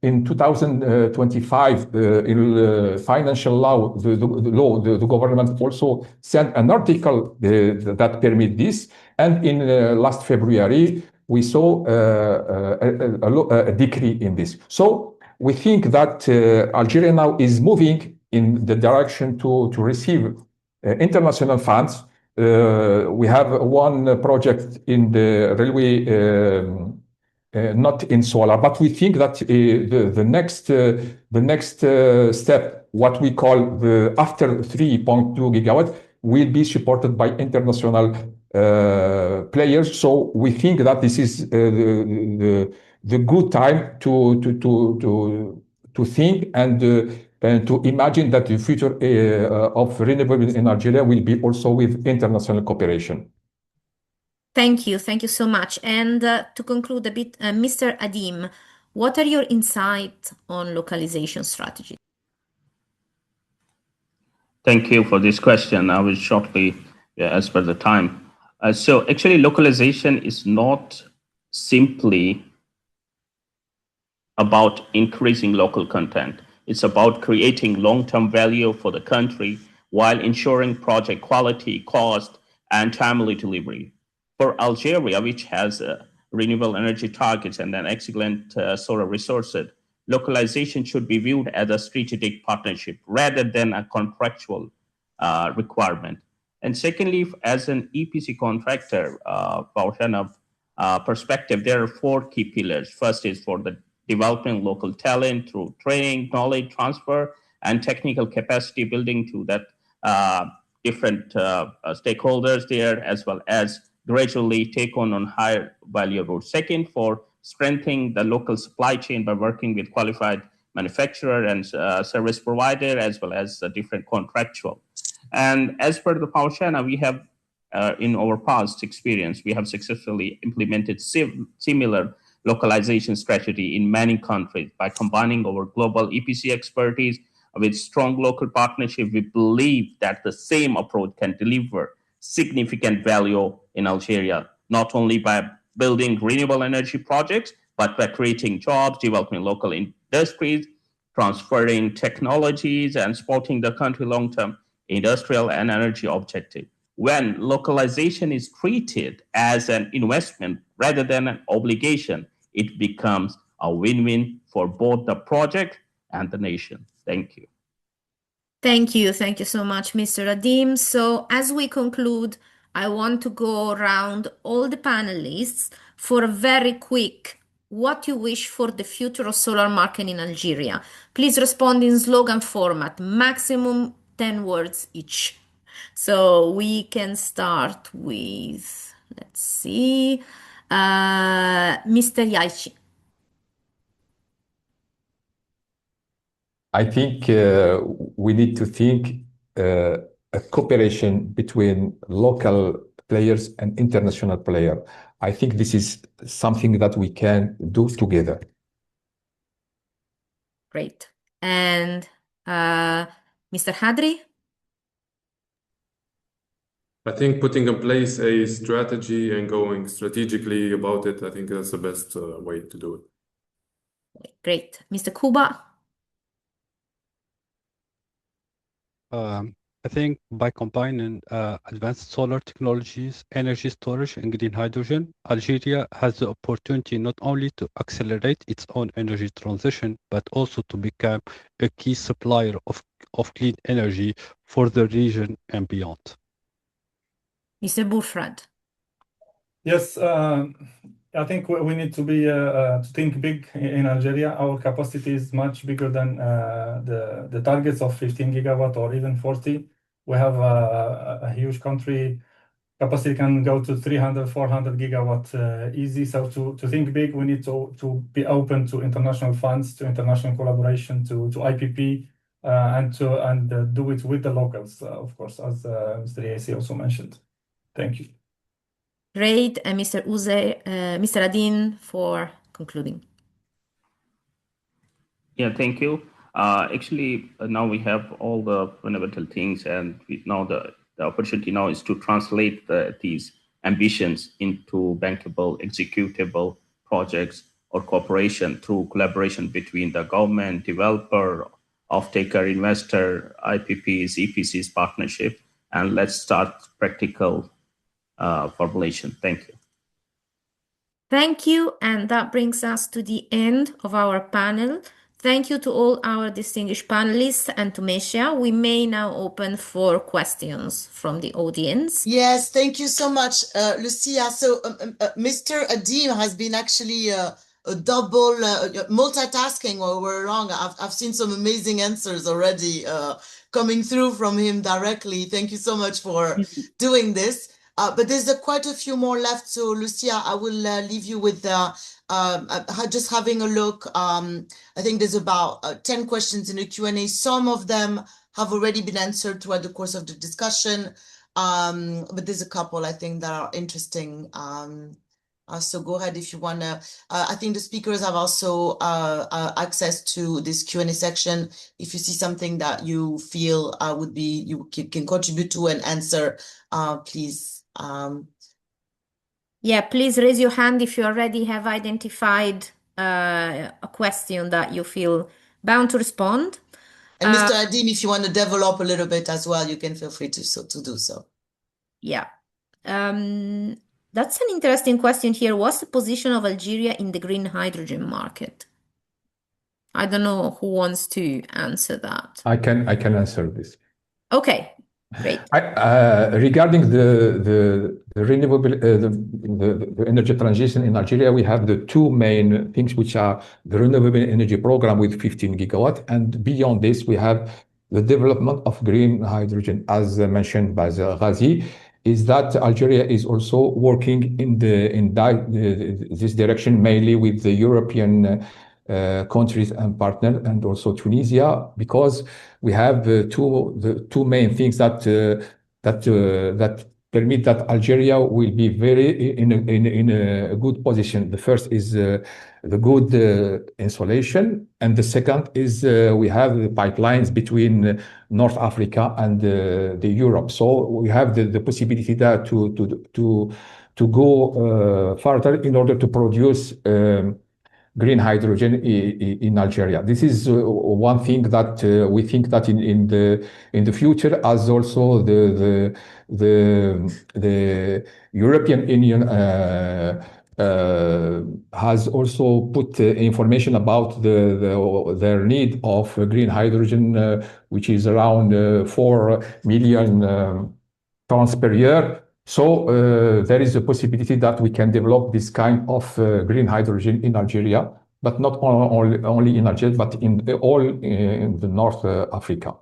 in 2025, in financial law, the government also sent an article that permit this. And in last February, we saw a decree in this. So we think that Algeria now is moving in the direction to receive international funds we have one project in the railway, not in solar, but we think that the next step, what we call the after 3.2 gigawatt, will be supported by international players. So we think that this is the good time to think and to imagine that the future of renewable in Algeria will be also with international cooperation. Thank you so much. And to conclude a bit, Mr. Adeem, what are your insights on localization strategy? Thank you for this question. I will shortly, as per the time. So actually, localization is not simply about increasing local content. It's about creating long-term value for the country while ensuring project quality, cost, and timely delivery. For Algeria, which has renewable energy targets and an excellent solar resources, localization should be viewed as a strategic partnership rather than a contractual requirement. And secondly, as an EPC contractor, perspective, there are 4 key pillars. First is for the developing local talent through training, knowledge transfer, and technical capacity building to that different stakeholders there, as well as gradually take on higher value routes. Second, for strengthening the local supply chain by working with qualified manufacturer and service provider, as well as different contractual. And as per the Paushana, we have in our past experience, we have successfully implemented similar localization strategy in many countries. By combining our global EPC expertise with strong local partnership, we believe that the same approach can deliver significant value in Algeria, not only by building renewable energy projects, but by creating jobs, developing local industries, transferring technologies, and supporting the country long-term industrial and energy objective. When localization is treated as an investment rather than an obligation, it becomes a win-win for both the project and the nation. Thank you. Thank you so much, Mr. Adeem. So as we conclude, I want to go around all the panelists for a very quick what you wish for the future of solar market in Algeria. Please respond in slogan format, maximum 10 words each. So we can start with, let's see, Mr. Yaici. I think we need to think a cooperation between local players and international players. I think this is something that we can do together. Great. And Mr. Hadhri? I think putting in place a strategy and going strategically about it, I think that's the best way to do it. Great. Mr. Koubaa? I think by combining advanced solar technologies, energy storage, and green hydrogen, Algeria has the opportunity not only to accelerate its own energy transition, but also to become a key supplier of clean energy for the region and beyond. Mr. Boulfrad? Yes, I think we need to be to think big in Algeria. Our capacity is much bigger than the targets of 15 gigawatt or even 40. We have a huge country. Capacity can go to 300, 400 gigawatt easy. So to think big, we need to be open to international funds, to international collaboration, to IPP, and do it with the locals, of course, as Mr. Yaici also mentioned. Thank you. Great. And Mr. Uzair, Mr. Adeem for concluding. Yeah, thank you. Actually, now we have all the fundamental things, and now the opportunity now is to translate these ambitions into bankable, executable projects or cooperation through collaboration between the government, developer, off-taker, investor, IPPs, EPCs partnership, and let's start practical formulation. Thank you. Thank you. And that brings us to the end of our panel. Thank you to all our distinguished panelists and to MESIA. We may now open for questions from the audience. Yes, thank you so much, Lucia. So Mr. Adeem has been actually a double multitasking while we're along. I've seen some amazing answers already coming through from him directly. Thank you so much for doing this. But there's quite a few more left. So Lucia, I will leave you with just having a look. I think there's about 10 questions in the Q&A. Some of them have already been answered throughout the course of the discussion. But there's a couple I think that are interesting. So go ahead if you want to. I think the speakers have also access to this Q&A section. If you see something that you feel you can contribute to and answer, please. Yeah, please raise your hand if you already have identified a question that you feel bound to respond. And Mr. Adeem, if you want to develop a little bit as well, you can feel free to do so. Yeah. That's an interesting question here. What's the position of Algeria in the green hydrogen market? I don't know who wants to answer that. I can answer this. Okay, great. Regarding the renewable the energy transition in Algeria, we have the two main things, which are the renewable energy program with 15 gigawatt, and beyond this we have the development of green hydrogen, as mentioned by Ghazi. Is that Algeria is also working in this direction, mainly with the European countries and partners, and also Tunisia, because we have the two main things that permit that Algeria will be very in a good position. The first is the good insulation, and the second is we have the pipelines between North Africa and the Europe. So we have the possibility there to go further in order to produce green hydrogen in Algeria. This is one thing that we think that in the future, as also the European Union has also put information about their need of green hydrogen, which is around 4 million tons per year. So there is a possibility that we can develop this kind of green hydrogen in Algeria, but not only in Algeria, but in the North Africa.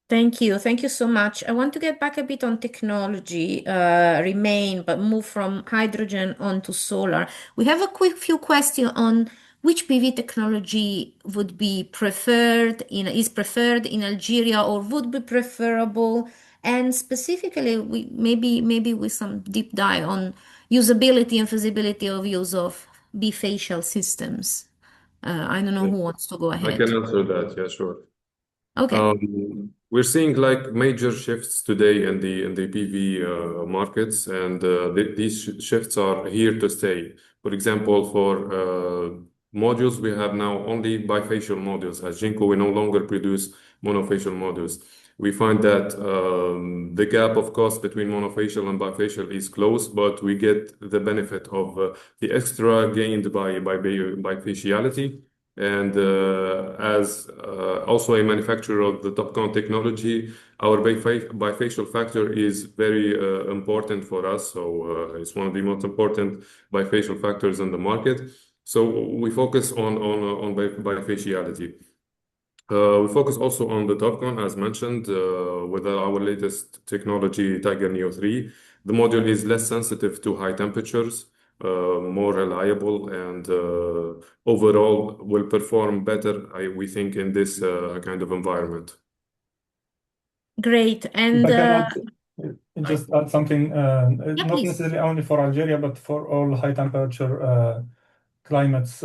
Thank you. Thank you so much. I want to get back a bit on technology, but move from hydrogen onto solar. We have a quick few questions on which PV technology would be is preferred in Algeria or would be preferable, and specifically maybe with some deep dive on usability and feasibility of use of bifacial systems. I don't know who wants to go ahead. I can answer that. Yeah, sure. Okay. We're seeing like major shifts today in the PV markets, and these shifts are here to stay. For example, for modules, we have now only bifacial modules. As Jinko, we no longer produce monofacial modules. We find that the gap of cost between monofacial and bifacial is close, but we get the benefit of the extra gained by bifaciality. And as also a manufacturer of the TOPCon technology, our bifacial factor is very important for us. So it's one of the most important bifacial factors in the market. So we focus on bifaciality. We focus also on the TOPCon, as mentioned, with our latest technology, Tiger Neo 3. The module is less sensitive to high temperatures, more reliable, and overall will perform better, we think, in this kind of environment. Great. And just add something, not necessarily only for Algeria, but for all high temperature climates.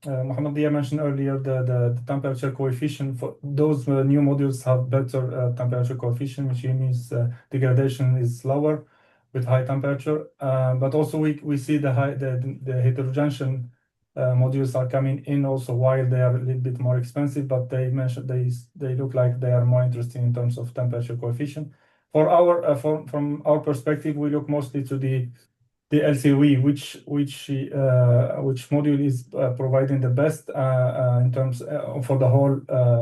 Mohammed Dhia mentioned earlier the temperature coefficient for those new modules have better temperature coefficient, which means degradation is lower with high temperature. But also we see the heterogeneous modules are coming in also, while they are a little bit more expensive, but they look like they are more interesting in terms of temperature coefficient. From our perspective, we look mostly to the the LCOE, which module is providing the best in terms for the whole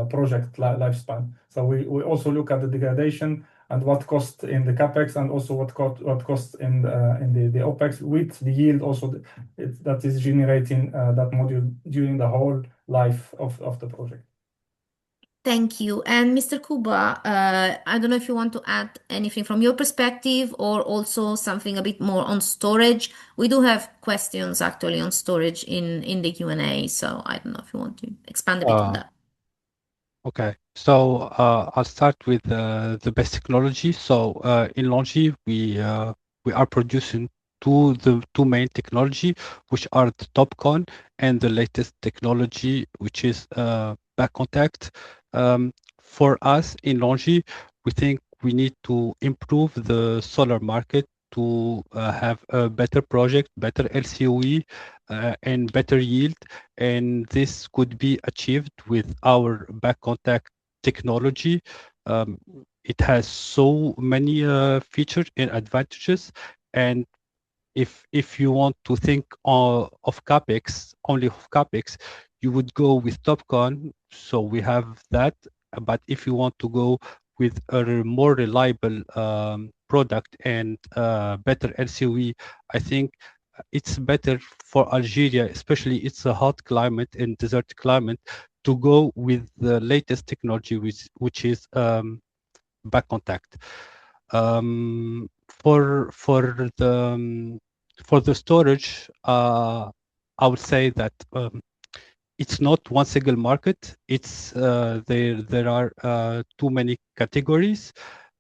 project lifespan. So we also look at the degradation and what cost in the capex, and also what cost in the opex, with the yield also that is generating that module during the whole life of the project. Thank you. And Mr. Koubaa, I don't know if you want to add anything from your perspective, or also something a bit more on storage. We do have questions actually on storage in the Q&A, so I don't know if you want to expand a bit on that. Okay, so I'll start with the best technology. So in LONGi, we are producing the two main technology, which are the TOPCon and the latest technology, which is back contact. For us in LONGi, we think we need to improve the solar market to have a better project, better LCOE, and better yield. And this could be achieved with our back contact technology. It has so many features and advantages. And if you want to think of capex, only of capex, you would go with TOPCon. So we have that. But if you want to go with a more reliable product and better LCOE, I think it's better for Algeria, especially it's a hot climate and desert climate, to go with the latest technology, which is back contact. For the storage, I would say that it's not one single market. It's there are too many categories,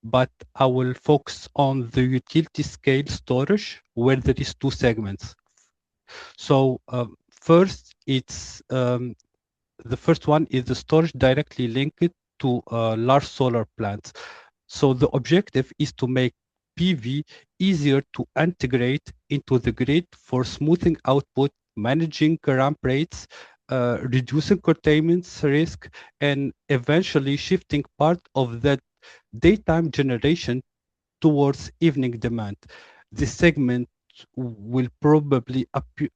but I will focus on the utility scale storage, where there is two segments. So first, it's the first one is the storage directly linked to large solar plants. So the objective is to make PV easier to integrate into the grid for smoothing output, managing ramp rates, reducing curtailment risk, and eventually shifting part of that daytime generation towards evening demand. This segment will probably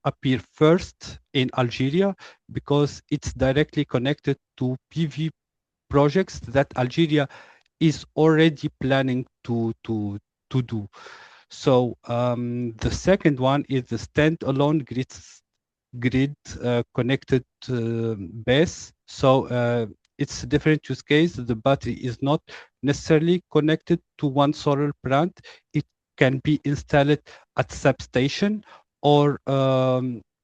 appear first in Algeria because it's directly connected to PV projects that Algeria is already planning to do. So the second one is the standalone grid connected base. So it's a different use case. The battery is not necessarily connected to one solar plant. It can be installed at substation or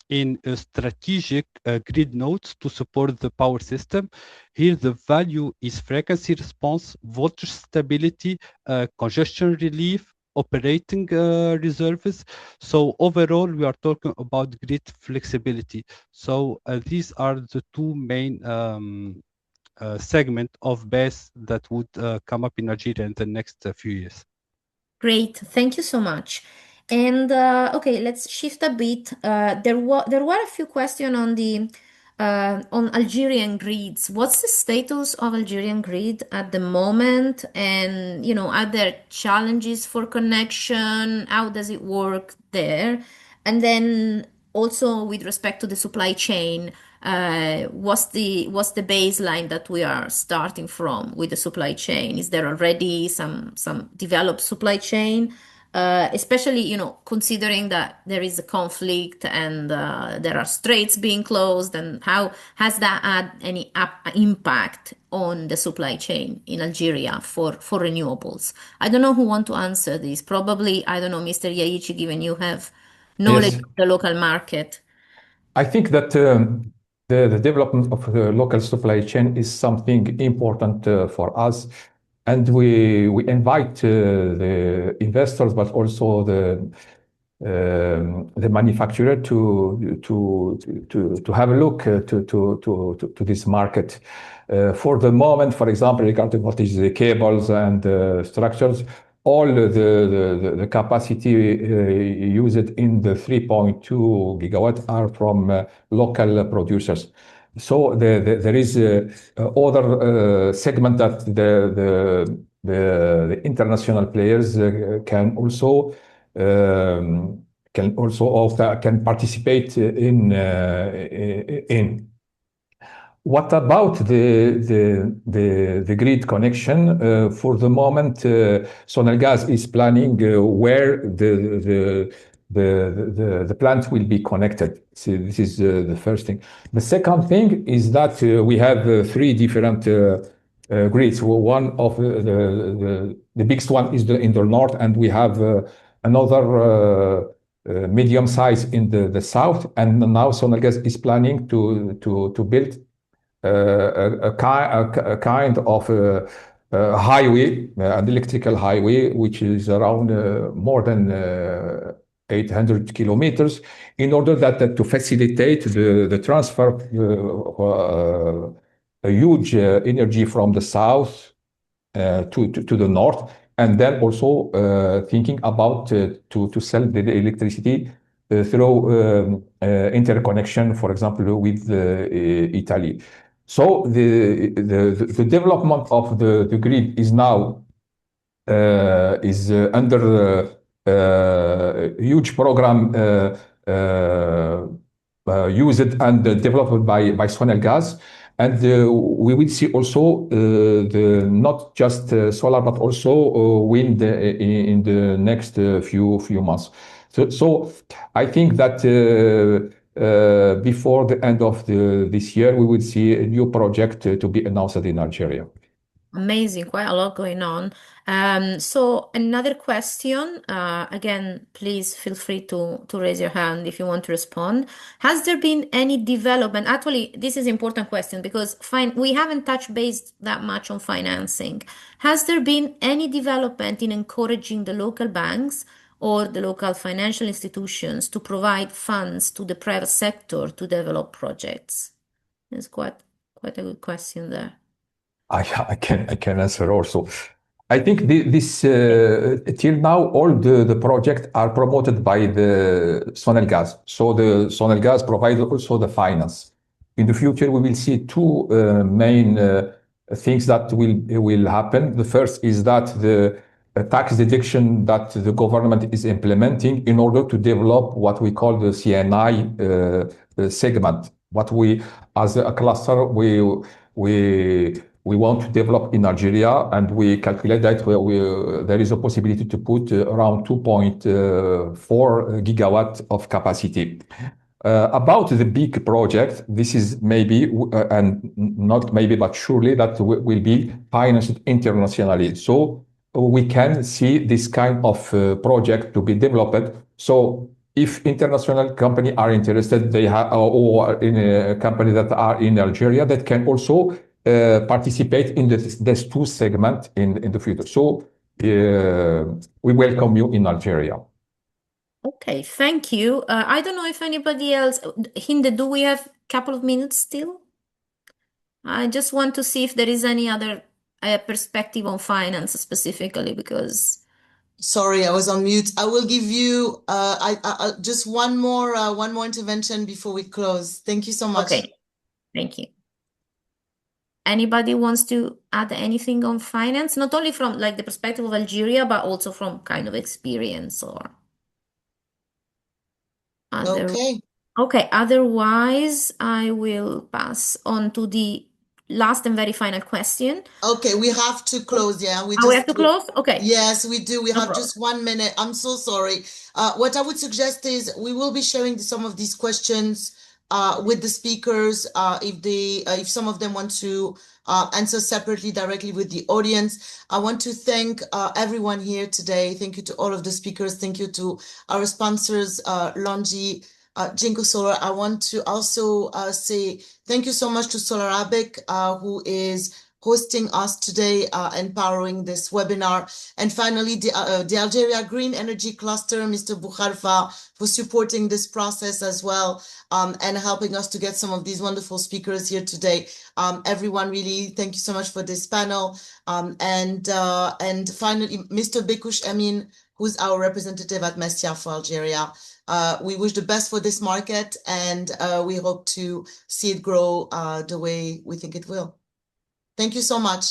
in strategic grid nodes to support the power system. Here, the value is frequency response, voltage stability, congestion relief, operating reserves. So overall, we are talking about grid flexibility. So these are the two main segment of base that would come up in Algeria in the next few years. Great, thank you so much. And okay, let's shift a bit. There were a few questions on Algerian grids. What's the status of Algerian grid at the moment? And are there challenges for connection? How does it work there? And then also with respect to the supply chain, what's the baseline that we are starting from with the supply chain? Is there already some developed supply chain? Especially, considering that there is a conflict and there are straits being closed, and how has that had any impact on the supply chain in Algeria for renewables? I don't know who want to answer this. Probably, I don't know, Mr. Yaici, given you have knowledge of the local market. I think that the development of the local supply chain is something important for us. And we invite the investors, but also the manufacturer to have a look to this market. For the moment, for example, regarding what is the cables and structures, all the capacity used in the 3.2 gigawatt are from local producers. So there is other segment that the international players can also can participate in. What about the grid connection? For the moment, Sonelgaz is planning where the plant will be connected. So this is the first thing. The second thing is that we have three different grids. One of the biggest one is in the north, and we have another medium size in the south. And now Sonelgaz is planning to build a kind of highway, an electrical highway, which is around more than 800 kilometers, in order that to facilitate the transfer a huge energy from the south to the north, and then also thinking about to sell the electricity through interconnection, for example, with Italy. So the development of the grid is now under a huge program used and developed by Sonelgaz. And we will see also not just solar, but also wind in the next few months. So I think that before the end of this year, we will see a new project to be announced in Algeria. Amazing, quite a lot going on. So another question, again, please feel free to raise your hand if you want to respond. Has there been any development? Actually, this is an important question because we haven't touched base that much on financing. Has there been any development in encouraging the local banks or the local financial institutions to provide funds to the private sector to develop projects? It's quite a good question there. I can answer also. I think this till now all the projects are promoted by the Sonelgaz. So the Sonelgaz provides also the finance. In the future, we will see two main things that will happen. The first is that the tax deduction that the government is implementing in order to develop what we call the CNI segment. What we, as a cluster, we want to develop in Algeria, and we calculate that there is a possibility to put around 2.4 gigawatt of capacity. About the big project, this is maybe, and not maybe, but surely that will be financed internationally. So we can see this kind of project to be developed. So if international companies are interested, they have, or in a company that are in Algeria that can also participate in this two segment in the future. So we welcome you in Algeria. Okay, thank you. I don't know if anybody else, Hinde, do we have a couple of minutes still? I just want to see if there is any other perspective on finance specifically, because... Sorry, I was on mute. I will give you just one more intervention before we close. Thank you so much. Okay, thank you. Anybody wants to add anything on finance, not only from like the perspective of Algeria, but also from kind of experience or other? Okay, otherwise I will pass on to the last and very final question. Okay, we have to close. Yeah, we have to close. Okay. Yes, we do. We have just 1 minute. I'm so sorry. What I would suggest is we will be sharing some of these questions with the speakers if some of them want to answer separately directly with the audience. I want to thank everyone here today. Thank you to all of the speakers. Thank you to our sponsors, LONGi, Jinko Solar. I want to also say thank you so much to Solar Arabic, who is hosting us today and powering this webinar. And finally, the Algeria Green Energy Cluster, Mr. Boukhalfa, for supporting this process as well and helping us to get some of these wonderful speakers here today. Everyone, really, thank you so much for this panel. And finally, Mr. Bekush Amin, who's our representative at MESIA for Algeria. We wish the best for this market, and we hope to see it grow the way we think it will. Thank you so much.